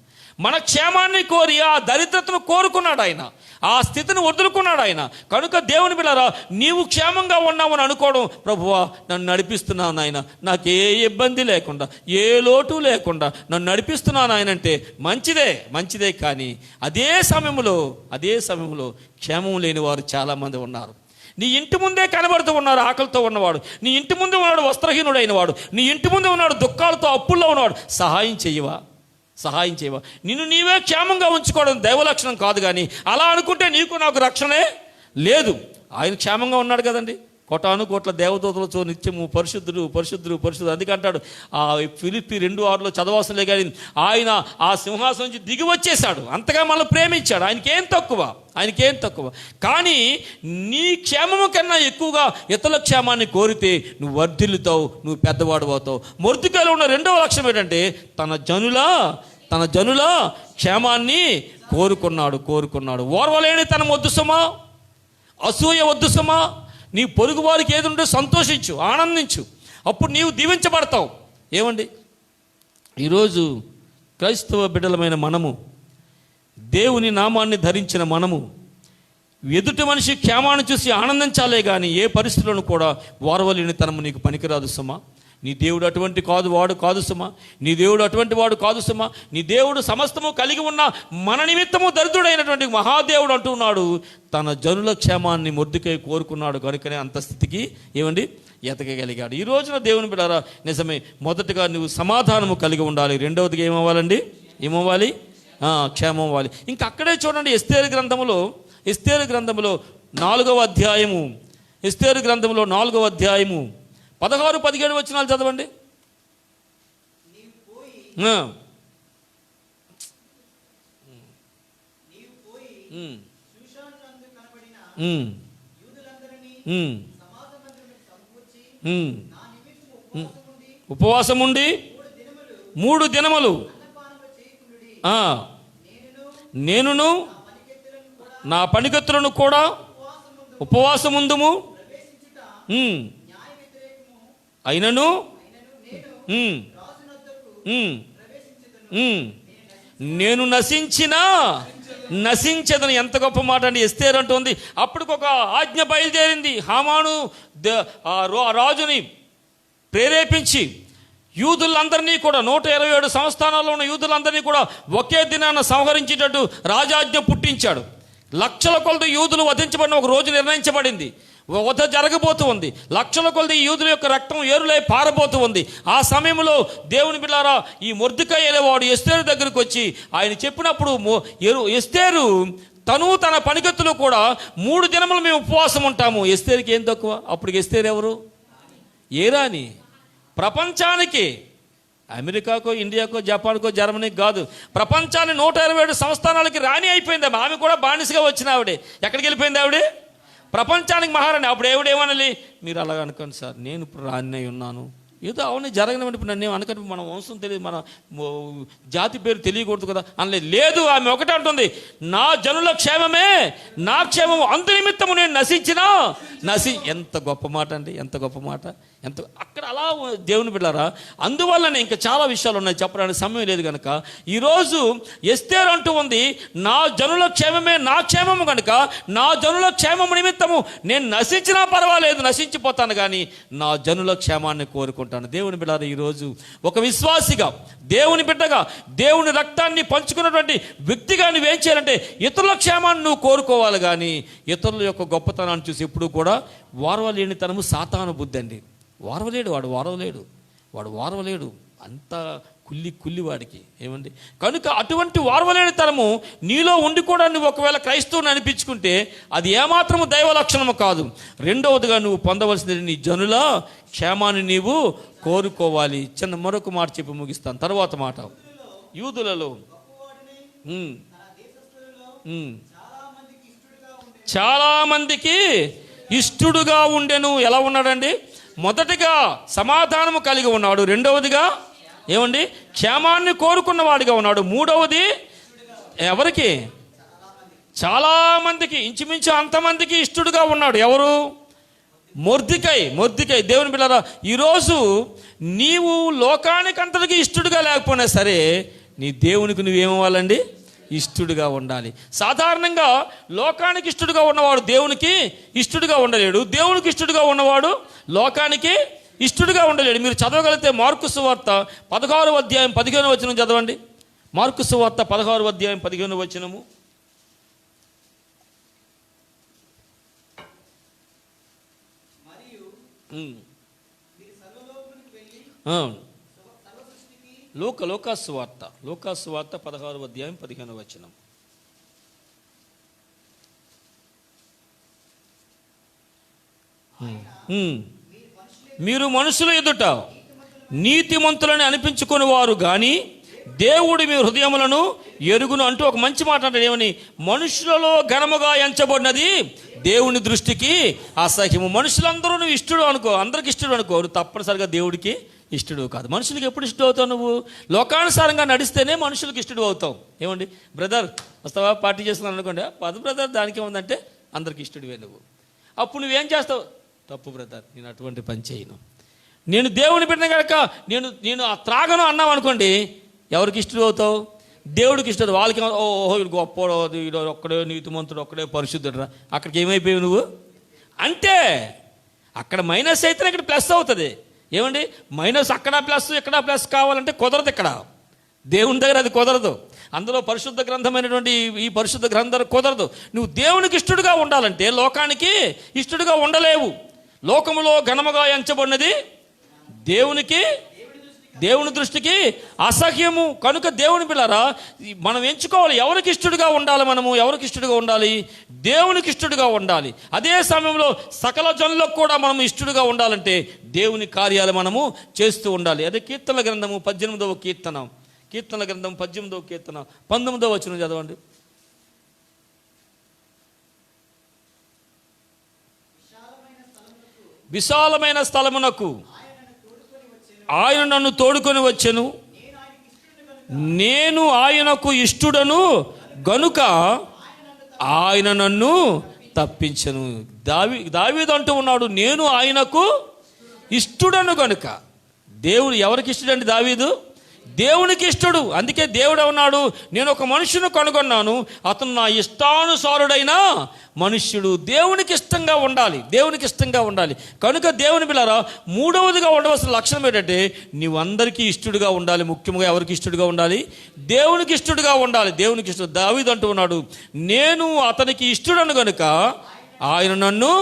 మన క్షేమాన్ని కోరి ఆ దరిద్రతను కోరుకున్నాడు ఆయన, ఆ స్థితిని వదులుకున్నాడు ఆయన. కనుక దేవుని బిడ్డలారా, నీవు క్షేమంగా ఉన్నావు అని అనుకోవడం, ప్రభువా నన్ను నడిపిస్తున్నాను ఆయన, నాకు ఏ ఇబ్బంది లేకుండా, ఏ లోటు లేకుండా నన్ను నడిపిస్తున్నాను ఆయన అంటే మంచిదే. కానీ అదే సమయంలో క్షేమం లేని వారు చాలామంది ఉన్నారు. నీ ఇంటి ముందే కనబడుతూ ఉన్నారు ఆకలితో ఉన్నవాడు, నీ ఇంటి ముందే ఉన్నాడు వస్త్రహీనుడైన వాడు, నీ ఇంటి ముందే ఉన్నాడు దుఃఖాలతో అప్పుల్లో ఉన్నవాడు. సహాయం చేయవా? నిన్ను నీవే క్షేమంగా ఉంచుకోవడం దైవ లక్షణం కాదు. కానీ అలా అనుకుంటే నీకు నాకు రక్షణే లేదు. ఆయన క్షేమంగా ఉన్నాడు కదండి. కోటాను కోట్ల దేవదూతలతో నిత్యము పరిశుద్ధుడు పరిశుద్ధుడు పరిశుద్ధుడు. అందుకే అంటాడు ఆ ఫిలిప్పి 2:6 చదవాల్సిన కానీ ఆయన ఆ సింహాసనం నుంచి దిగి వచ్చేసాడు. అంతగా మనల్ని ప్రేమించాడు. ఆయనకేం తక్కువ. కానీ నీ క్షేమము కన్నా ఎక్కువగా ఇతరుల క్షేమాన్ని కోరితే నువ్వు వర్ధిల్లుతావు, నువ్వు పెద్దవాడు అవుతావు. మొర్దెకైలో ఉన్న రెండవ లక్ష్యం ఏంటంటే తన జనుల క్షేమాన్ని కోరుకున్నాడు. ఓర్వలేని తన వద్దు సుమా, అసూయ వద్దు సుమా. నీ పొరుగు వారికి ఏది ఉంటే సంతోషించు, ఆనందించు, అప్పుడు నీవు దీవించబడతావు. ఏమండి, ఈరోజు క్రైస్తవ బిడ్డలమైన మనము, దేవుని నామాన్ని ధరించిన మనము ఎదుటి మనిషి క్షేమాన్ని చూసి ఆనందించాలే కానీ ఏ పరిస్థితులను కూడా ఓర్వలేని తనము నీకు పనికిరాదు సుమా. నీ దేవుడు అటువంటి వాడు కాదు సుమా. నీ దేవుడు అటువంటి వాడు కాదు సుమా. నీ దేవుడు సమస్తము కలిగి ఉన్న మన నిమిత్తము దరిద్రుడైనటువంటి మహాదేవుడు అంటున్నాడు. తన జనుల క్షేమాన్ని మొర్దెకై కోరుకున్నాడు కనుకనే అంత స్థితికి ఏమండి ఎతకగలిగాడు. ఈ రోజున దేవుని బిడ్డలారా, నిజమే, మొదటగా నువ్వు సమాధానము కలిగి ఉండాలి. రెండవదిగా ఏమవ్వాలండి? క్షేమం అవ్వాలి. ఇంకా అక్కడే చూడండి, ఎస్తేరు గ్రంథములో 4వ అధ్యాయము, 16-17 వచనాలు చదవండి. ఉపవాసముండి 3 దినములు నేనును నా పనికత్తులను కూడా ఉపవాసముందుము అయినను నేను నశించదని. ఎంత గొప్ప మాట అండి. ఎస్తేరు అంటుంది, అప్పటికొక ఆజ్ఞ బయలుదేరింది. హామాను రాజుని ప్రేరేపించి యూదులందరినీ కూడా 127 సంస్థానాల్లో ఉన్న యూదులందరినీ కూడా ఒకే దినాన సంహరించేటట్టు రాజాజ్ఞ పుట్టించాడు. లక్షల కొలది యూదులు వధించబడిన ఒక రోజు నిర్ణయించబడింది. వధ జరగబోతూ ఉంది. లక్షల కొలది యూదుల యొక్క రక్తం ఏరులై పారబోతూ ఉంది. ఆ సమయంలో దేవుని బిడ్డలారా, ఈ మొర్దెకై అనేవాడు ఎస్తేరు దగ్గరికి వచ్చి ఆయన చెప్పినప్పుడు ఎస్తేరు తన పనికత్తులు కూడా 3 దినములు మేము ఉపవాసం ఉంటాము. ఎస్తేరుకి ఏం తక్కువ? అప్పటికి ఎస్తేరు ఎవరు? ఏ రాణి? ప్రపంచానికి, అమెరికాకో ఇండియాకో జపాన్కో జర్మనీకి కాదు, ప్రపంచాన్ని 127 సంస్థానాలకి రాణి అయిపోయింది. ఆమె కూడా బానిసగా వచ్చిన ఆవిడే. ఎక్కడికి వెళ్ళిపోయింది ఆవిడే? ప్రపంచానికి మహారాణి. అప్పుడు ఏమిడేమనాలి? మీరు అలాగ అనుకోండి సార్, నేను ఇప్పుడు రాణి అయి ఉన్నాను, ఏదో అవన్నీ జరగనివ్వండి, ఇప్పుడు నన్ను అనుకంటే మన వంశం తెలియదు, మన జాతి పేరు తెలియకూడదు కదా అనలేదు. లేదు, ఆమె ఒకటే అంటుంది, నా జనుల క్షేమమే నా క్షేమము, అందు నిమిత్తము నేను ఎంత గొప్ప మాట అండి, ఎంత గొప్ప మాట. అక్కడ అలా దేవుని బిడ్డారా, అందువల్లనే ఇంకా చాలా విషయాలు ఉన్నాయి, చెప్పడానికి సమయం లేదు కనుక ఈరోజు ఎస్తేరు అంటూ ఉంది, నా జనుల క్షేమమే నా క్షేమము కనుక నా జనుల క్షేమము నిమిత్తము నేను నశించినా పర్వాలేదు, నశించిపోతాను కానీ నా జనుల క్షేమాన్ని కోరుకుంటాను. దేవుని బిడ్డారా, ఈరోజు ఒక విశ్వాసిగా, దేవుని బిడ్డగా, దేవుని రక్తాన్ని పంచుకున్నటువంటి వ్యక్తిగా నువ్వేం చేయాలంటే ఇతరుల క్షేమాన్ని నువ్వు కోరుకోవాలి కానీ ఇతరుల యొక్క గొప్పతనాన్ని చూసి ఎప్పుడు కూడా వారవలేనితనము సాతాను బుద్ధి అండి. వాడు వారవలేడు అంత కుల్లి వాడికి ఏమండి. కనుక అటువంటి వారవలేనితనము నీలో ఉండి కూడా నువ్వు ఒకవేళ క్రైస్తవుని అనిపించుకుంటే అది ఏమాత్రము దైవ లక్షణము కాదు. రెండవదిగా నువ్వు పొందవలసింది నీ జనుల క్షేమాన్ని నీవు కోరుకోవాలి. మరొక మాట చెప్పి ముగిస్తాను, తర్వాత మాట. యూదులలో చాలా మందికి ఇష్టడుగా ఉండెను. ఎలా ఉన్నాడండి? మొదటిగా సమాధానము కలిగి ఉన్నాడు, రెండవదిగా ఏమండి క్షేమాన్ని కోరుకున్నవాడిగా ఉన్నాడు, మూడవది ఎవరికి? చాలా మందికి, ఇంచుమించు అంతమందికి ఇష్టడుగా ఉన్నాడు. ఎవరు? మొర్దెకై. దేవుని బిడ్డలారా, ఈరోజు నీవు లోకానికి అంతటికి ఇష్టడుగా లేకపోయినా సరే నీ దేవునికి నువ్వేమవ్వాలండి? ఇష్టడుగా ఉండాలి. సాధారణంగా లోకానికి ఇష్టడుగా ఉన్నవాడు దేవునికి ఇష్టడుగా ఉండలేడు, దేవునికి ఇష్టడుగా ఉన్నవాడు లోకానికి ఇష్టడుగా ఉండలేడు. మీరు చదవగలిగితే మార్కు సువార్త 16వ అధ్యాయం 15వ వచనం చదవండి. మార్కు సువార్త 16వ అధ్యాయం 15వ వచనము. లోకాసు వార్త 16వ అధ్యాయం 15వ వచనం. మీరు మనుషుల ఎదుట నీతిమంతులని అనిపించుకుని వారు కానీ దేవుడు మీ హృదయములను ఎరుగును అంటూ ఒక మంచి మాట అంటాడు. ఏమని? మనుషులలో ఘనముగా ఎంచబడినది దేవుని దృష్టికి అసహ్యము. మనుషులందరూ నువ్వు ఇష్టడు అనుకో, అందరికి ఇష్టడు అనుకో, నువ్వు తప్పనిసరిగా దేవుడికి ఇష్టడు కాదు. మనుషులకి ఎప్పుడు ఇష్టం అవుతావు? నువ్వు లోకానుసారంగా నడిస్తేనే మనుషులకు ఇష్టడు అవుతావు. ఏమండి బ్రదర్ వస్తావా పార్టీ చేస్తున్నాను అనుకోండి, పద బ్రదర్, దానికి ఏముందంటే అందరికి ఇష్టడివే నువ్వు. అప్పుడు నువ్వేం చేస్తావు? తప్పు బ్రదర్, నేను అటువంటి పని చేయను, నేను దేవుని పెట్టిన కనుక నేను ఆ త్రాగను అన్నావు అనుకోండి, ఎవరికి ఇష్టడు అవుతావు? దేవుడికి ఇష్టం. వాళ్ళకి ఓహో వీడు గొప్ప, వీడు ఒక్కడే నీతిమంతుడు, ఒక్కడే పరిశుద్ధుడు. అక్కడికి ఏమైపోయావు నువ్వు? అంటే అక్కడ మైనస్ అయితేనే ఇక్కడ ప్లస్ అవుతుంది. ఏమండి? మైనస్ అక్కడ ప్లస్ ఇక్కడ ప్లస్ కావాలంటే కుదరదు. ఇక్కడ దేవుని దగ్గర అది కుదరదు. అందులో పరిశుద్ధ గ్రంథమైనటువంటి ఈ పరిశుద్ధ గ్రంథం కుదరదు. నువ్వు దేవునికి ఇష్టడుగా ఉండాలంటే లోకానికి ఇష్టడుగా ఉండలేవు. లోకములో ఘనముగా ఎంచబడినది దేవుని దృష్టికి అసహ్యము. కనుక దేవుని పిల్లరా, మనం ఎంచుకోవాలి ఎవరికి ఇష్టడుగా ఉండాలి. మనము ఎవరికి ఇష్టడుగా ఉండాలి? దేవునికి ఇష్టడుగా ఉండాలి. అదే సమయంలో సకల జనులకు కూడా మనం ఇష్టడుగా ఉండాలంటే దేవుని కార్యాలు మనము చేస్తూ ఉండాలి. అదే కీర్తనల గ్రంథము 18వ కీర్తన, కీర్తనల గ్రంథం 18వ కీర్తన 19వ వచనం చదవండి. విశాలమైన స్థలమునకు ఆయన నన్ను తోడుకొని వచ్చెను, నేను ఆయనకు ఇష్టుడను గనుక ఆయన నన్ను తప్పించెను. దావీదు అంటూ ఉన్నాడు, నేను ఆయనకు ఇష్టుడను గనుక. దేవుడు ఎవరికి ఇష్టడండి? దావీదు దేవునికి ఇష్టడు. అందుకే దేవుడు అన్నాడు, నేను ఒక మనుషుని కనుగొన్నాను, అతను నా ఇష్టానుసారుడైన మనుష్యుడు. దేవునికి ఇష్టంగా ఉండాలి, దేవునికి ఇష్టంగా ఉండాలి. కనుక దేవుని పిల్లరా, మూడవదిగా ఉండవలసిన లక్షణం ఏంటంటే నీవు అందరికీ ఇష్టడుగా ఉండాలి. ముఖ్యంగా ఎవరికి ఇష్టడుగా ఉండాలి? దేవునికి ఇష్టడుగా ఉండాలి. దేవునికి ఇష్టడు. దావీదు అంటూ ఉన్నాడు, నేను అతనికి ఇష్టడను గనుక ఆయన నన్ను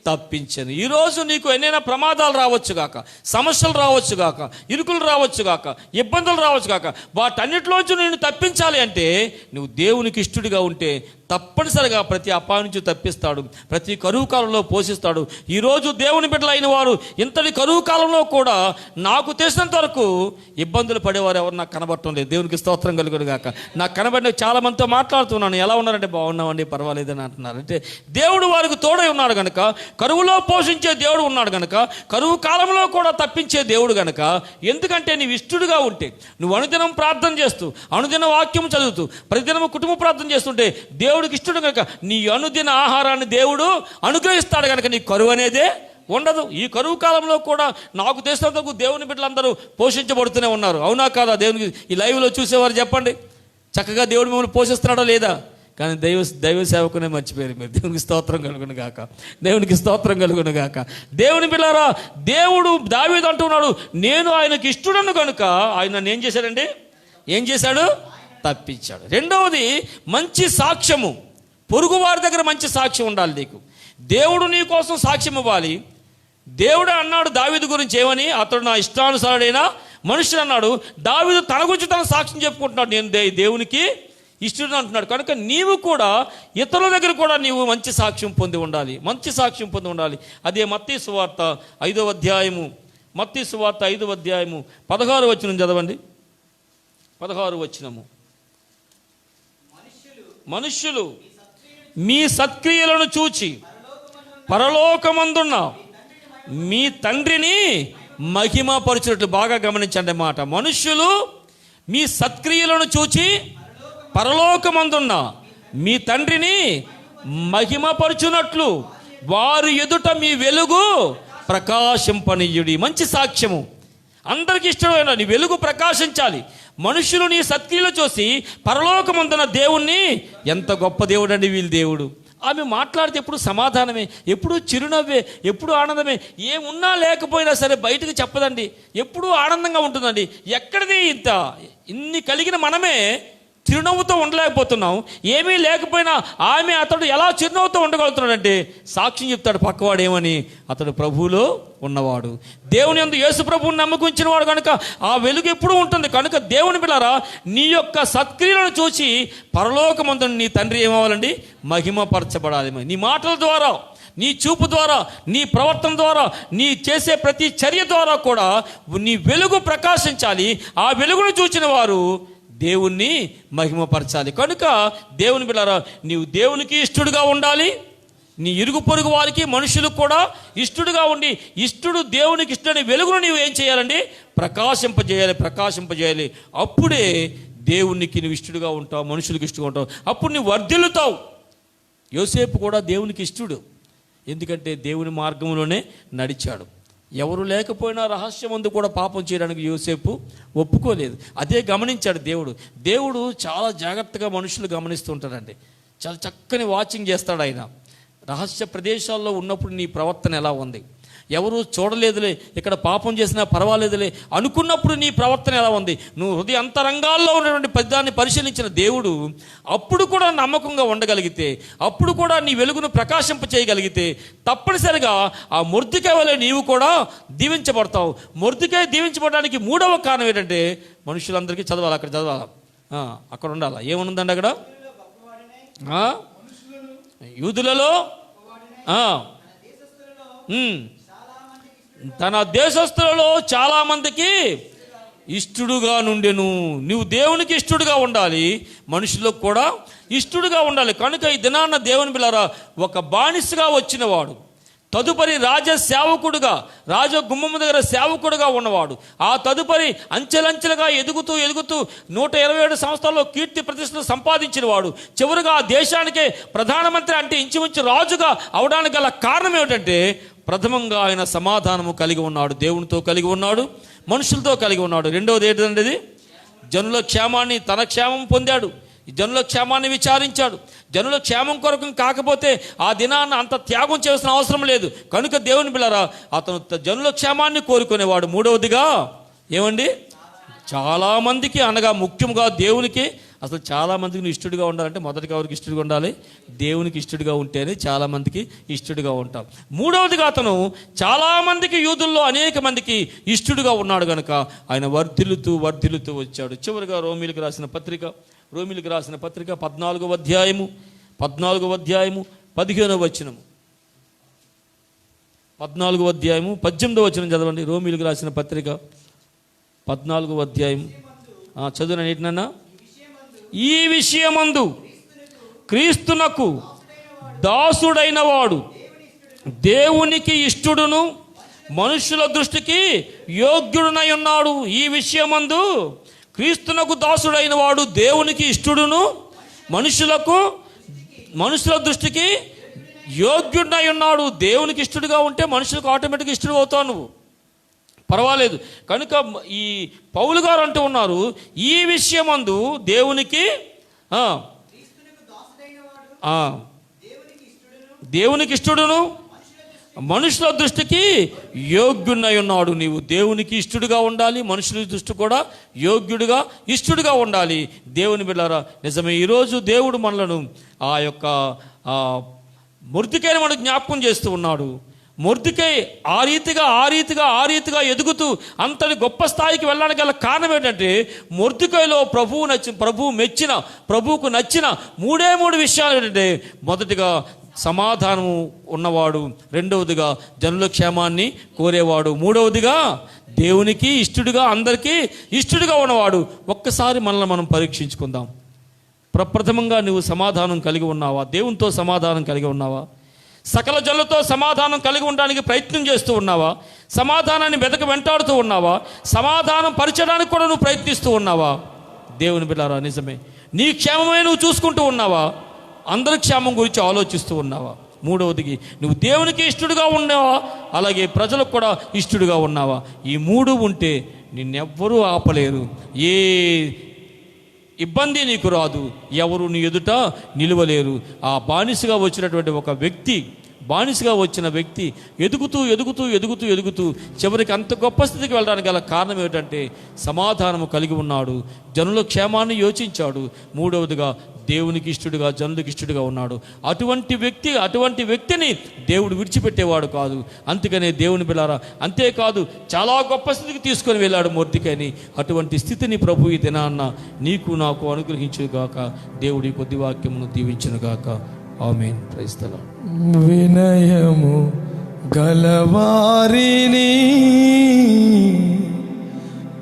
తప్పించను. ఈరోజు నీకు ఎన్నైనా ప్రమాదాలు రావచ్చు గాక, సమస్యలు రావచ్చు గాక, ఇరుకులు రావచ్చు గాక, ఇబ్బందులు రావచ్చు గాక, వాటన్నిటిలోంచి నేను తప్పించాలి అంటే నువ్వు దేవునికి ఇష్టడుగా ఉంటే తప్పనిసరిగా ప్రతి అపాయం నుంచి తప్పిస్తాడు, ప్రతి కరువు కాలంలో పోషిస్తాడు. ఈరోజు దేవుని బిడ్డలైన వారు ఇంతటి కరువు కాలంలో కూడా నాకు తెలిసినంత వరకు ఇబ్బందులు పడేవారు ఎవరు నాకు కనబడటం లేదు. దేవునికి స్తోత్రం కలుగును గాక. నాకు కనబడిన చాలా మందితో మాట్లాడుతున్నాను, ఎలా ఉన్నారంటే బాగున్నామండి, పర్వాలేదని అంటున్నారు. అంటే దేవుడు వారికి తోడై ఉన్నాడు కనుక, కరువులో పోషించే దేవుడు ఉన్నాడు కనుక, కరువు కాలంలో కూడా తప్పించే దేవుడు కనుక. ఎందుకంటే నీవు ఇష్టడుగా ఉంటే, నువ్వు అనుదినం ప్రార్థన చేస్తూ, అనుదిన వాక్యం చదువుతూ, ప్రతిదినం కుటుంబ ప్రార్థన చేస్తుంటే దేవుడికి ఇష్టడు కనుక నీ అనుదిన ఆహారాన్ని దేవుడు అనుగ్రహిస్తాడు కనుక నీ కరువు అనేదే ఉండదు. ఈ కరువు కాలంలో కూడా నాకు తెలిసినందుకు దేవుని బిడ్డలందరూ పోషించబడుతూనే ఉన్నారు. అవునా కాదా? దేవునికి ఈ లైవ్లో చూసేవారు చెప్పండి, చక్కగా దేవుడు మిమ్మల్ని పోషిస్తున్నాడా లేదా? కానీ దైవ సేవకునే మర్చిపోయారు మీరు. దేవునికి స్తోత్రం కలుగును గాక, దేవునికి స్తోత్రం కలుగును గాక. దేవుని పిల్లారా, దేవుడు దావీదు అంటున్నాడు, నేను ఆయనకి ఇష్టడను కనుక ఆయన నన్ను ఏం చేశాడండి? ఏం చేశాడు? తప్పించాడు. రెండవది మంచి సాక్ష్యము. పొరుగు వారి దగ్గర మంచి సాక్ష్యం ఉండాలి నీకు. దేవుడు నీ కోసం సాక్ష్యం ఇవ్వాలి. దేవుడు అన్నాడు దావీదు గురించి ఏమని? అతడు నా ఇష్టానుసారుడైన మనుషుడు అన్నాడు. దావీదు తన గురించి తన సాక్ష్యం చెప్పుకుంటున్నాడు, నేను దేవునికి ఇష్టడు అంటున్నాడు. కనుక నీవు కూడా ఇతరుల దగ్గర కూడా నీవు మంచి సాక్ష్యం పొంది ఉండాలి, మంచి సాక్ష్యం పొంది ఉండాలి. అదే మత్తయి సువార్త 5వ అధ్యాయము, మత్తయి సువార్త 5వ అధ్యాయము 16వ వచనం చదవండి. 16వ వచనము, మనుష్యులు మీ సత్క్రియలను చూచి పరలోకమందున్న మీ తండ్రిని మహిమపరచునట్లు. బాగా గమనించండి మాట. మనుష్యులు మీ సత్క్రియలను చూచి పరలోకమందున్న మీ తండ్రిని మహిమపరచునట్లు వారు ఎదుట మీ వెలుగు ప్రకాశింపనీయుడి. మంచి సాక్ష్యము. అందరికీ ఇష్టమైన నీ వెలుగు ప్రకాశించాలి. మనుషులు నీ సత్క్రియలు చూసి పరలోకమందున దేవుణ్ణి, ఎంత గొప్ప దేవుడు అండి వీళ్ళ దేవుడు. ఆమె మాట్లాడితే ఎప్పుడు సమాధానమే, ఎప్పుడు చిరునవ్వే, ఎప్పుడు ఆనందమే. ఏమున్నా లేకపోయినా సరే బయటకు చెప్పదండి, ఎప్పుడూ ఆనందంగా ఉంటుందండి. ఎక్కడిది ఇంత ఇన్ని కలిగిన మనమే చిరునవ్వుతో ఉండలేకపోతున్నాం. ఏమీ లేకపోయినా అతడు ఎలా చిరునవ్వుతో ఉండగలుగుతున్నాడంటే సాక్ష్యం చెప్తాడు పక్కవాడు ఏమని? అతడు ప్రభువులో ఉన్నవాడు, దేవుని యందు యేసు ప్రభువుని నమ్మకించిన వాడు కనుక ఆ వెలుగు ఎప్పుడూ ఉంటుంది. కనుక దేవుని పిల్లరా, నీ యొక్క సత్క్రియలను చూసి పరలోకమందు నీ తండ్రి ఏమవ్వాలండి? మహిమపరచబడాలి. నీ మాటల ద్వారా, నీ చూపు ద్వారా, నీ ప్రవర్తన ద్వారా, నీ చేసే ప్రతి చర్య ద్వారా కూడా నీ వెలుగు ప్రకాశించాలి. ఆ వెలుగును చూచిన వారు దేవుణ్ణి మహిమపరచాలి. కనుక దేవుని బిడ్డలారా, నీవు దేవునికి ఇష్టడుగా ఉండాలి. నీ ఇరుగు పొరుగు వారికి, మనుషులకు కూడా ఇష్టడుగా ఉండి, ఇష్టడు దేవునికి ఇష్టడని వెలుగును నీవు ఏం చేయాలండి? ప్రకాశింపజేయాలి. అప్పుడే దేవునికి నువ్వు ఇష్టడుగా ఉంటావు, మనుషులకు ఇష్టంగా ఉంటావు. అప్పుడు నువ్వు వర్ధిల్లుతావు. యోసేపు కూడా దేవునికి ఇష్టడు, ఎందుకంటే దేవుని మార్గంలోనే నడిచాడు. ఎవరు లేకపోయినా రహస్యమందు కూడా పాపం చేయడానికి యోసేపు ఒప్పుకోలేదు. అదే గమనించాడు దేవుడు చాలా జాగ్రత్తగా మనుషులు గమనిస్తూ ఉంటాడండి. చాలా చక్కని వాచింగ్ చేస్తాడు ఆయన. రహస్య ప్రదేశాల్లో ఉన్నప్పుడు నీ ప్రవర్తన ఎలా ఉంది, ఎవరు చూడలేదులే, ఇక్కడ పాపం చేసినా పర్వాలేదులే అనుకున్నప్పుడు నీ ప్రవర్తన ఎలా ఉంది, నువ్వు హృదయ అంతరంగాల్లో ఉన్నటువంటి పెద్దాన్ని పరిశీలించిన దేవుడు అప్పుడు కూడా నమ్మకంగా ఉండగలిగితే, అప్పుడు కూడా నీ వెలుగును ప్రకాశింప చేయగలిగితే తప్పనిసరిగా ఆ మొర్దెకై వలె నీవు కూడా దీవించబడతావు. మొర్దెకై దీవించబడడానికి మూడవ కారణం ఏంటంటే మనుషులందరికీ చదవాలి, అక్కడ చదవాలి, అక్కడ ఉండాలి. ఏమనుందండి అక్కడ? యూదులలో తన దేశస్థులలో చాలా మందికి ఇష్టడుగా నుండెను. నువ్వు దేవునికి ఇష్టడుగా ఉండాలి, మనుషులకు కూడా ఇష్టడుగా ఉండాలి. కనుక ఈ దినాన్న దేవుని బిడ్డలారా, ఒక బానిసగా వచ్చినవాడు తదుపరి రాజ సేవకుడుగా, రాజ గుమ్మము దగ్గర సేవకుడుగా ఉన్నవాడు, ఆ తదుపరి అంచెలంచెలుగా ఎదుగుతూ 127 సంవత్సరాల్లో కీర్తి ప్రతిష్టలు సంపాదించిన వాడు, చివరిగా ఆ దేశానికే ప్రధానమంత్రి అంటే ఇంచుమించు రాజుగా అవడానికి గల కారణం ఏమిటంటే ప్రథమంగా ఆయన సమాధానము కలిగి ఉన్నాడు, దేవునితో కలిగి ఉన్నాడు, మనుషులతో కలిగి ఉన్నాడు. రెండవది ఏంటంటే జనుల క్షేమాన్ని, తన క్షేమం పొందాడు, జనుల క్షేమాన్ని విచారించాడు. జనుల క్షేమం కొరకు కాకపోతే ఆ దినాన్ని అంత త్యాగం చేయాల్సిన అవసరం లేదు. కనుక దేవుని బిడ్డలారా, అతను జనుల క్షేమాన్ని కోరుకునేవాడు. మూడవదిగా ఏమండి, చాలామందికి అనగా ముఖ్యంగా దేవునికి, అసలు చాలామందికి నువ్వు ఇష్టడుగా ఉండాలంటే మొదటిగా ఎవరికి ఇష్టడుగా ఉండాలి? దేవునికి ఇష్టడుగా ఉంటేనే చాలామందికి ఇష్టడుగా ఉంటాం. మూడవదిగా అతను చాలామందికి, యూదుల్లో అనేక మందికి ఇష్టడుగా ఉన్నాడు కనుక ఆయన వర్ధిల్లుతూ వచ్చాడు. చివరిగా రోమీలకు రాసిన పత్రిక 14వ అధ్యాయము 15వ వచనము, 14వ అధ్యాయము 18వ వచనం చదవండి. రోమీలకు రాసిన పత్రిక 14వ అధ్యాయం చదువున ఏంటన్నా? ఈ విషయమందు క్రీస్తునకు దాసుడైన వాడు దేవునికి ఇష్టడును మనుషుల దృష్టికి యోగ్యుడునై ఉన్నాడు. ఈ విషయమందు క్రీస్తునకు దాసుడైన వాడు దేవునికి ఇష్టడును మనుషుల దృష్టికి యోగ్యుడై ఉన్నాడు. దేవునికి ఇష్టడుగా ఉంటే మనుషులకు ఆటోమేటిక్గా ఇష్టడు అవుతావు నువ్వు, పర్వాలేదు. కనుక ఈ పౌలు గారు అంటూ ఉన్నారు, ఈ విషయమందు దేవునికి ఇష్టడును మనుషుల దృష్టికి యోగ్యుడై ఉన్నాడు. నీవు దేవునికి ఇష్టడుగా ఉండాలి, మనుషుల దృష్టి కూడా యోగ్యుడిగా ఇష్టడుగా ఉండాలి. దేవుని బిడ్డలారా, నిజమే ఈరోజు దేవుడు మనలను ఆ యొక్క మొర్దెకైని మనకు జ్ఞాపకం చేస్తూ ఉన్నాడు. మొర్దెకై ఆ రీతిగా ఎదుగుతూ అంతటి గొప్ప స్థాయికి వెళ్ళడానికి గల కారణం ఏంటంటే మొర్దెకైలో ప్రభువుకు నచ్చిన మూడు విషయాలు ఏంటంటే, మొదటిగా సమాధానము ఉన్నవాడు, రెండవదిగా జనుల క్షేమాన్ని కోరేవాడు, మూడవదిగా దేవునికి ఇష్టడుగా, అందరికీ ఇష్టడుగా ఉన్నవాడు. ఒక్కసారి మనల్ని మనం పరీక్షించుకుందాం. ప్రప్రథమంగా నువ్వు సమాధానం కలిగి ఉన్నావా? దేవునితో సమాధానం కలిగి ఉన్నావా? సకల జనులతో సమాధానం కలిగి ఉండడానికి ప్రయత్నం చేస్తూ ఉన్నావా? సమాధానాన్ని వెంటాడుతూ ఉన్నావా? సమాధానం పరచడానికి కూడా నువ్వు ప్రయత్నిస్తూ ఉన్నావా? దేవుని బిడ్డలారా, నిజమే, నీ క్షేమమే నువ్వు చూసుకుంటూ ఉన్నావా? అందరి క్షేమం గురించి ఆలోచిస్తూ ఉన్నావా? మూడవదికి నువ్వు దేవునికి ఇష్టడుగా ఉన్నావా? అలాగే ప్రజలకు కూడా ఇష్టడుగా ఉన్నావా? ఈ మూడు ఉంటే నిన్నెవ్వరూ ఆపలేరు, ఏ ఇబ్బంది నీకు రాదు, ఎవరు నీ ఎదుట నిలువలేరు. ఆ బానిసగా వచ్చిన వ్యక్తి ఎదుగుతూ చివరికి అంత గొప్ప స్థితికి వెళ్ళడానికి గల కారణం ఏమిటంటే సమాధానము కలిగి ఉన్నాడు, జనుల క్షేమాన్ని యోచించాడు, మూడవదిగా దేవునికి ఇష్టడుగా, జనులకు ఇష్టడుగా ఉన్నాడు. అటువంటి వ్యక్తిని దేవుడు విడిచిపెట్టేవాడు కాదు. అందుకనే దేవుని బిడ్డలారా, అంతేకాదు చాలా గొప్ప స్థితికి తీసుకొని వెళ్ళాడు మొర్దెకైని. అటువంటి స్థితిని ప్రభు ఈ దినాన్న నీకు నాకు అనుగ్రహించుగాక. దేవుడి కొద్ది వాక్యమును దీవించునుగాక. ఆమేన్. Praise the lord. వినయము గలవారిని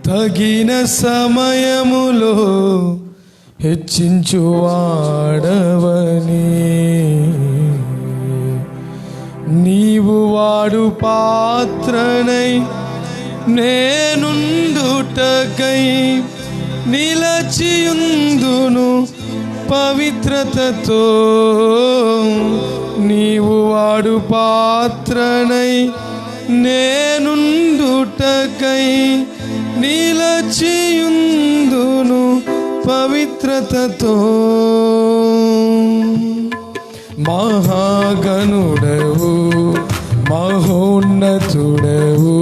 తగిన సమయములో హెచ్చించువాడవని నీవు వాడు పాత్రనై నేనుండుటకై నిలచియుందును పవిత్రతతో నీవు వాడు పాత్రనై నేనుండుటకై నిలచియుందును పవిత్రతతో మహాగణుడవు మహోన్నతుడవు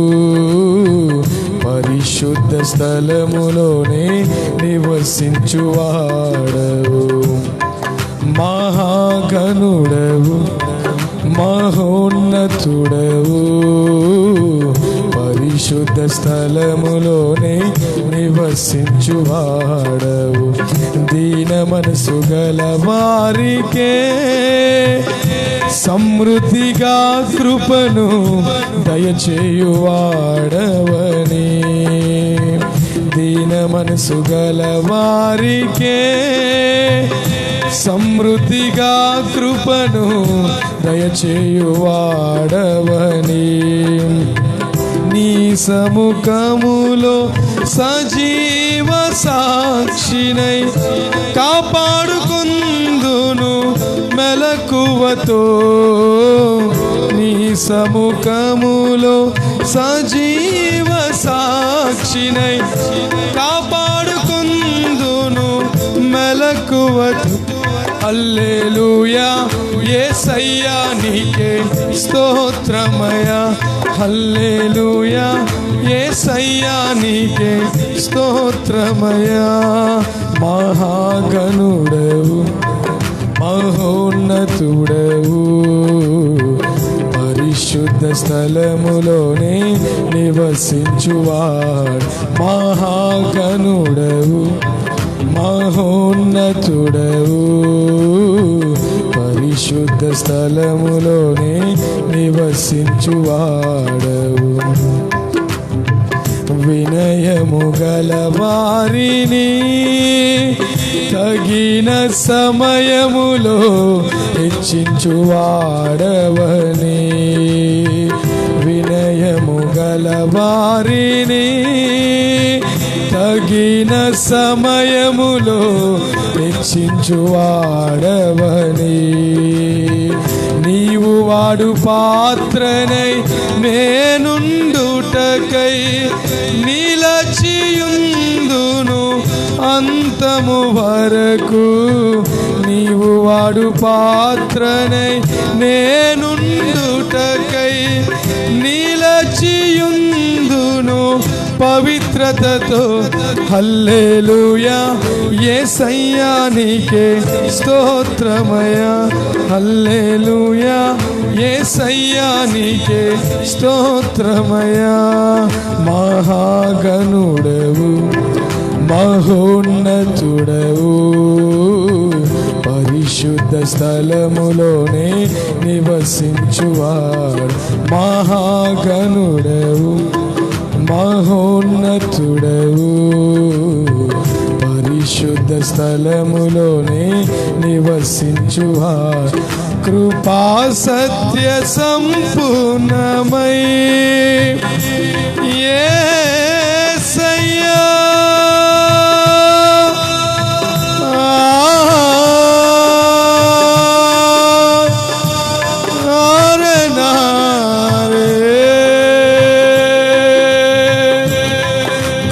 పరిశుద్ధ స్థలములోనే నివసించువాడవు మహాగణుడవు మహోన్నతుడవు పరిశుద్ధ స్థలములోనే నివసించువాడవు దీన మనసు గల వారికే సమృద్ధిగా కృపను దయచేయువాడవని దీన మనసు గల వారికే సమృద్ధిగా కృపను దయచేయువాడవని నీ సముఖములో సజీవ సాక్షినై కాపాడుకుందును మెలకువతో నీ సముఖములో సజీవ సాక్షినై కాపాడుకుందును మెలకువతో హల్లెలూయా యేసయ్యా నీకే స్తోత్రమయా హల్లెలూయా యేసయ్యా నీకే స్తోత్రమయా మహాగణుడవు మహోన్నతుడవు పరిశుద్ధ స్థలములోనే నివసించువాడు మహాగణుడవు మహోన్నతుడవు పరిశుద్ధ స్థలములోనే నివసించువాడవు వినయము గల వారిని తగిన సమయములో హెచ్చించువాడవని వినయము గల వారిని తగిన సమయములో హెచ్చించువాడవని నీవు వాడు పాత్రనై నేనుండుటకై నిలచియుందును అంతము వరకు నీవు వాడు పాత్రనై నేనుండుటకై నిలచియుందును పవిత్రతతో హల్లెలూయా యేసయ్యా నీకే స్తోత్రమయా హల్లెలూయా యేసయ్యా నీకే స్తోత్రమయా మహాగణుడవు మహోన్నతుడవు పరిశుద్ధ స్థలములోనే నివసించువాడు మహాగణుడవు మహోన్నతుడవు పరిశుద్ధ స్థలములోనే నివసించువాడు కృపా సత్య సంపూర్ణమై యేసయ్యా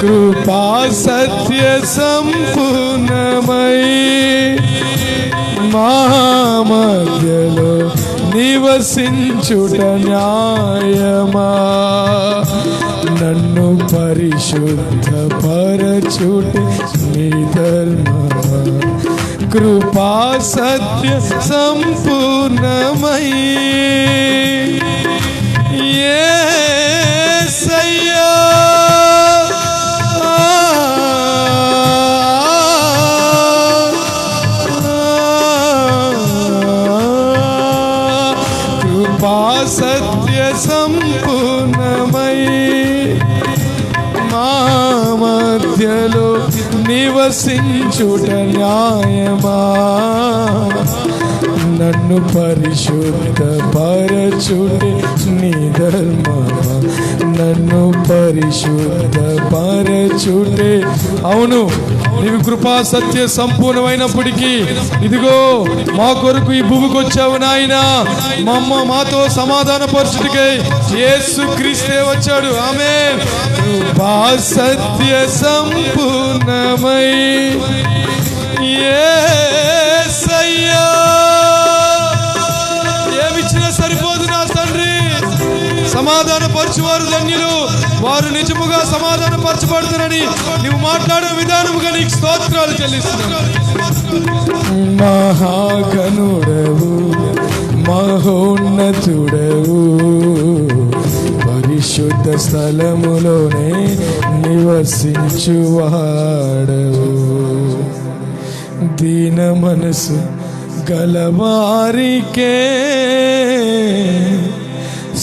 కృపా సత్య సంపూర్ణమై మా మధ్యలో నివసించుట న్యాయమా నన్ను పరిశుద్ధ పరచుట నీ ధర్మమా కృపా సత్య సంపూర్ణమై యేసయ్యా సంపూర్ణమై మా మధ్యలో నివసించుట న్యాయమా? నన్ను పరిశుద్ధ పరచుటే నీ ధర్మమా? నన్ను పరిశుద్ధ పరచుటే. అవును, నీవు కృపా సత్య సంపూర్ణమైనప్పటికీ ఇదిగో మా కొరకు ఈ భూమికి వచ్చావు నాయన. మాతో సమాధాన పరచుటకై యేసు క్రీస్తే వచ్చాడు. ఆమేన్. కృపా సత్య సంపూర్ణమై యేసయ్యా. ఏమిచ్చినా సరిపోదు నా తండ్రి. సమాధాన పరచువారు ధన్యులు, వారు నిజముగా సమాధాన పరచబడుతారని నువ్వు మాట్లాడే విధానముగా నీకు స్తోత్రాలు చెల్లిస్తున్నాను. మహాగణుడవు, మహోన్నతుడవు, పరిశుద్ధ స్థలములోనే నివసించువాడవు. దీన మనసు గలవారికే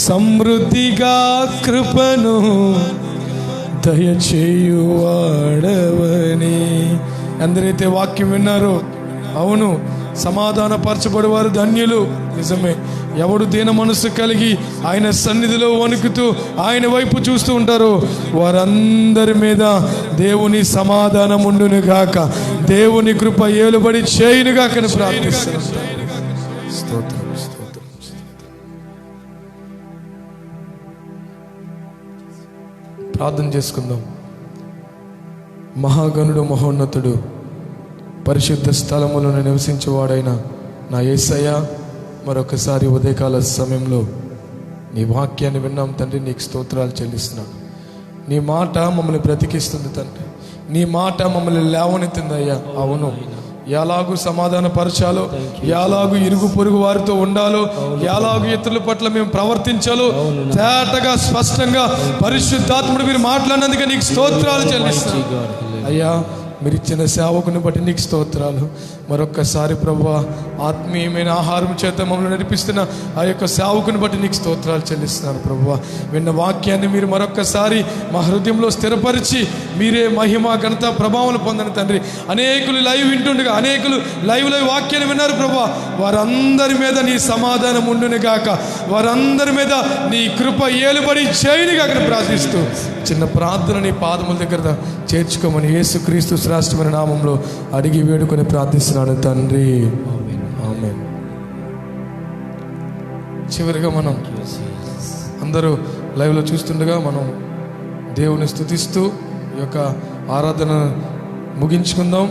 సమృద్ధిగా కృపను దయచేయువాడవని. అందరైతే వాక్యం విన్నారో, అవును, సమాధాన పరచబడేవారు ధన్యులు. నిజమే. ఎవడు దీన మనసు కలిగి ఆయన సన్నిధిలో వణుకుతూ ఆయన వైపు చూస్తూ ఉంటారో వారందరి మీద దేవుని సమాధానం ఉండును గాక, దేవుని కృప ఏలుబడి చేయును గాక అని ప్రార్థిస్తున్నాను. స్తోత్రం, స్తోత్రం. ప్రార్థన చేసుకుందాం. మహాగణుడు, మహోన్నతుడు, పరిశుద్ధ స్థలములను నివసించేవాడైన నా యేసయ్య, మరొకసారి ఉదయకాల సమయంలో నీ వాక్యాన్ని విన్నాం తండ్రి. నీకు స్తోత్రాలు చెల్లిస్తున్నాను. నీ మాట మమ్మల్ని బ్రతికిస్తుంది తండ్రి. నీ మాట మమ్మల్ని లేవనెత్తింది అయ్యా. అవును, ఎలాగూ సమాధాన పరచాలో, ఎలాగూ ఇరుగు పొరుగు వారితో ఉండాలో, ఎలాగూ ఇతరుల పట్ల మేము ప్రవర్తించాలో తేటగా స్పష్టంగా పరిశుద్ధాత్ముడు మీరు మాట్లాడినందుకే నీకు స్తోత్రాలు చెల్లిస్తున్నాను అయ్యా. మీరు ఇచ్చిన సేవకుని బట్టి నీకు స్తోత్రాలు. మరొక్కసారి ప్రభువా, ఆత్మీయమైన ఆహారం చేత మమ్మల్ని నడిపిస్తున్న ఆ యొక్క సేవకుని బట్టి నీకు స్తోత్రాలు చెల్లిస్తున్నాను ప్రభువా. విన్న వాక్యాన్ని మీరు మరొక్కసారి మా హృదయంలో స్థిరపరిచి మీరే మహిమ, ఘనత, ప్రభావం పొందని తండ్రి. అనేకులు లైవ్ వింటుండగా అనేకులు లైవ్ వాక్యాన్ని విన్నారు ప్రభువా. వారందరి మీద నీ సమాధానం ఉండును గాక, వారందరి మీద నీ కృప ఏలుబడి చేయును గాక ప్రార్థిస్తూ చిన్న ప్రార్థన నీ పాదముల దగ్గర చేర్చుకోమని యేసుక్రీస్తు శ్రేష్టమైన నామంలో అడిగి వేడుకొని ప్రార్థిస్తున్నాను తండ్రి. ఆమేన్. చివరిగా మనం అందరూ లైవ్లో చూస్తుండగా మనం దేవుని స్తుతిస్తూ ఈ యొక్క ఆరాధన ముగించుకుందాం.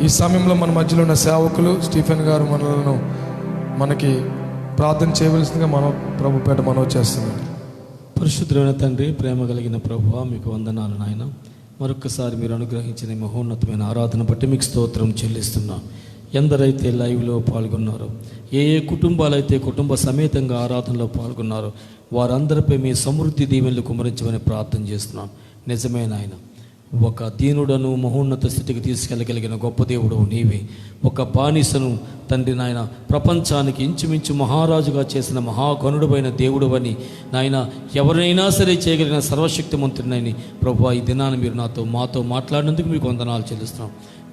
ఈ సమయంలో మన మధ్యలో ఉన్న సేవకులు స్టీఫెన్ గారు మనకి ప్రార్థన చేయవలసిందిగా మనం ప్రభుపేట మనవి చేస్తున్నాం. పరిశుద్ధమైన తండ్రి, ప్రేమ కలిగిన ప్రభువా, మీకు వందనాలు నాయన. మరొకసారి మీరు అనుగ్రహించిన మహోన్నతమైన ఆరాధన బట్టి మీకు స్తోత్రం చెల్లిస్తున్నా. ఎందరైతే లైవ్లో పాల్గొన్నారో, ఏ కుటుంబాలైతే కుటుంబ సమేతంగా ఆరాధనలో పాల్గొన్నారో వారందరిపై మీ సమృద్ధి దీవెనలు కుమరించమని ప్రార్థన చేస్తున్నాను. నిజమే నాయన, ఒక దీనుడను మహోన్నత స్థితికి తీసుకెళ్ళగలిగిన గొప్ప దేవుడు నీవే. ఒక బానిసను తండ్రి నాయన ప్రపంచానికి ఇంచుమించు మహారాజుగా చేసిన మహాగణుడైన దేవుడు నాయన, ఎవరైనా సరే చేయగలిగిన సర్వశక్తిమంతుడినని ప్రభువా, ఈ దినాన్ని మీరు మాతో మాట్లాడినందుకు మీకు వందనాలు చెల్లిస్తున్నాం.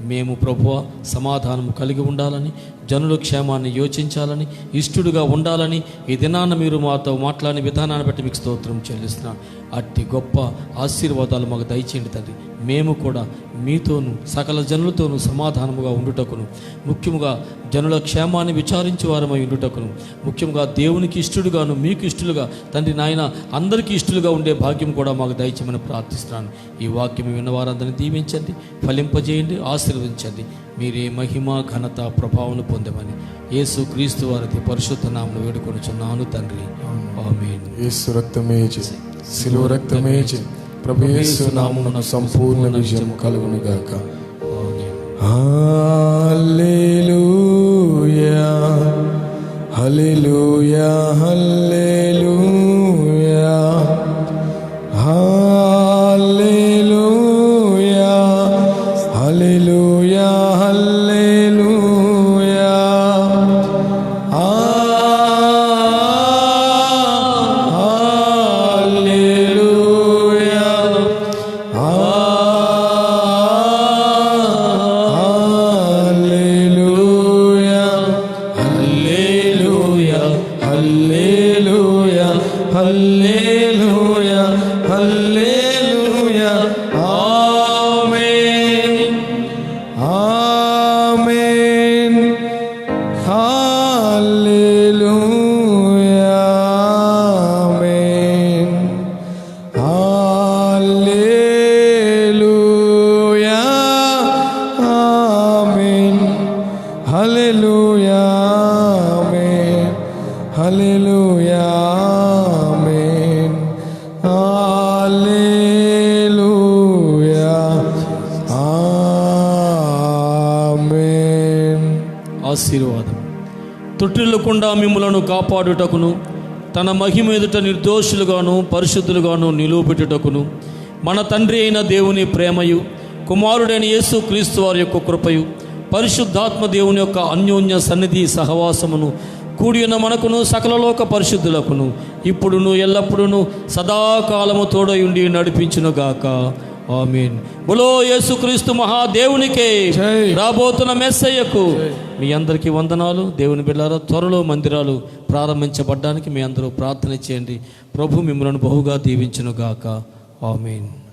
మేము ప్రభువా సమాధానము కలిగి ఉండాలని, జనుల క్షేమాన్ని యోచించాలని, ఇష్టడుగా ఉండాలని ఈ దినాన్ని మీరు మాతో మాట్లాడిన విధానాన్ని బట్టి మీకు స్తోత్రం చెల్లిస్తున్నాను. అట్టి గొప్ప ఆశీర్వాదాలు మాకు దయచేయండి తండ్రి. మేము కూడా మీతోనూ సకల జనులతోనూ సమాధానముగా ఉండుటకును, ముఖ్యముగా జనుల క్షేమాన్ని విచారించే వారమై ఉండుటకును, ముఖ్యంగా దేవునికి ఇష్టడుగాను మీకు ఇష్టలుగా తండ్రి నాయన అందరికీ ఇష్టలుగా ఉండే భాగ్యం కూడా మాకు దయచేయమని ప్రార్థిస్తున్నాను. ఈ వాక్యం విన్న వారందరినీ దీవించండి, ఫలింపజేయండి, ఆశీర్వదించండి. మీరే మహిమ, ఘనత, ప్రభావం పొందమని యేసు క్రీస్తు వారి పరిశుద్ధ నామమున వేడుకొనుచున్నాను తండ్రి. ఆమేన్. యేసు రక్తమే శిలువ రక్తమే ప్రభు యేసు నామమున సంపూర్ణ విజయం కలుగును గాక. హల్లెలూయా హల్లెలూయా హల్లెలూయా హల్లెలూయా హల్లెలూయా హల్లెలూయా హల్లెలూయా హల్లెలూయా ఆమేన్ ఆమేన్ హల్లెలూయా ఆమేన్ హల్లెలూయా ఆమేన్ హల్లెలూయా ఆమేన్ హల్లెలూయా ఆమేన్ హల్లెలూయా ఆమేన్. ఆశీర్వాదం. తొట్టిల్లకుండా మిమ్ములను కాపాడుటకును తన మహిమ ఎదుట నిర్దోషులుగాను పరిశుద్ధులుగాను నిలువబెట్టుటకును మన తండ్రి అయిన దేవుని ప్రేమయు కుమారుడైన యేసు క్రీస్తు వారి యొక్క కృపయు పరిశుద్ధాత్మ దేవుని యొక్క అన్యోన్య సన్నిధి సహవాసమును కూడి ఉన్న మనకును సకలలోక పరిశుద్ధులకును ఇప్పుడును ఎల్లప్పుడూ సదాకాలము తోడయుండి నడిపించునుగాక. ఆమేన్. బులో యేసుక్రీస్తు మహాదేవునికే, రాబోతున్న మెస్సయ్యకు మీ అందరికీ వందనాలు. దేవుని బిడ్డలారా, త్వరలో మందిరాలు ప్రారంభించబడ్డానికి మీ అందరూ ప్రార్థన చేయండి. ప్రభు మిమ్మల్ని బహుగా దీవించునుగాక. ఆమేన్.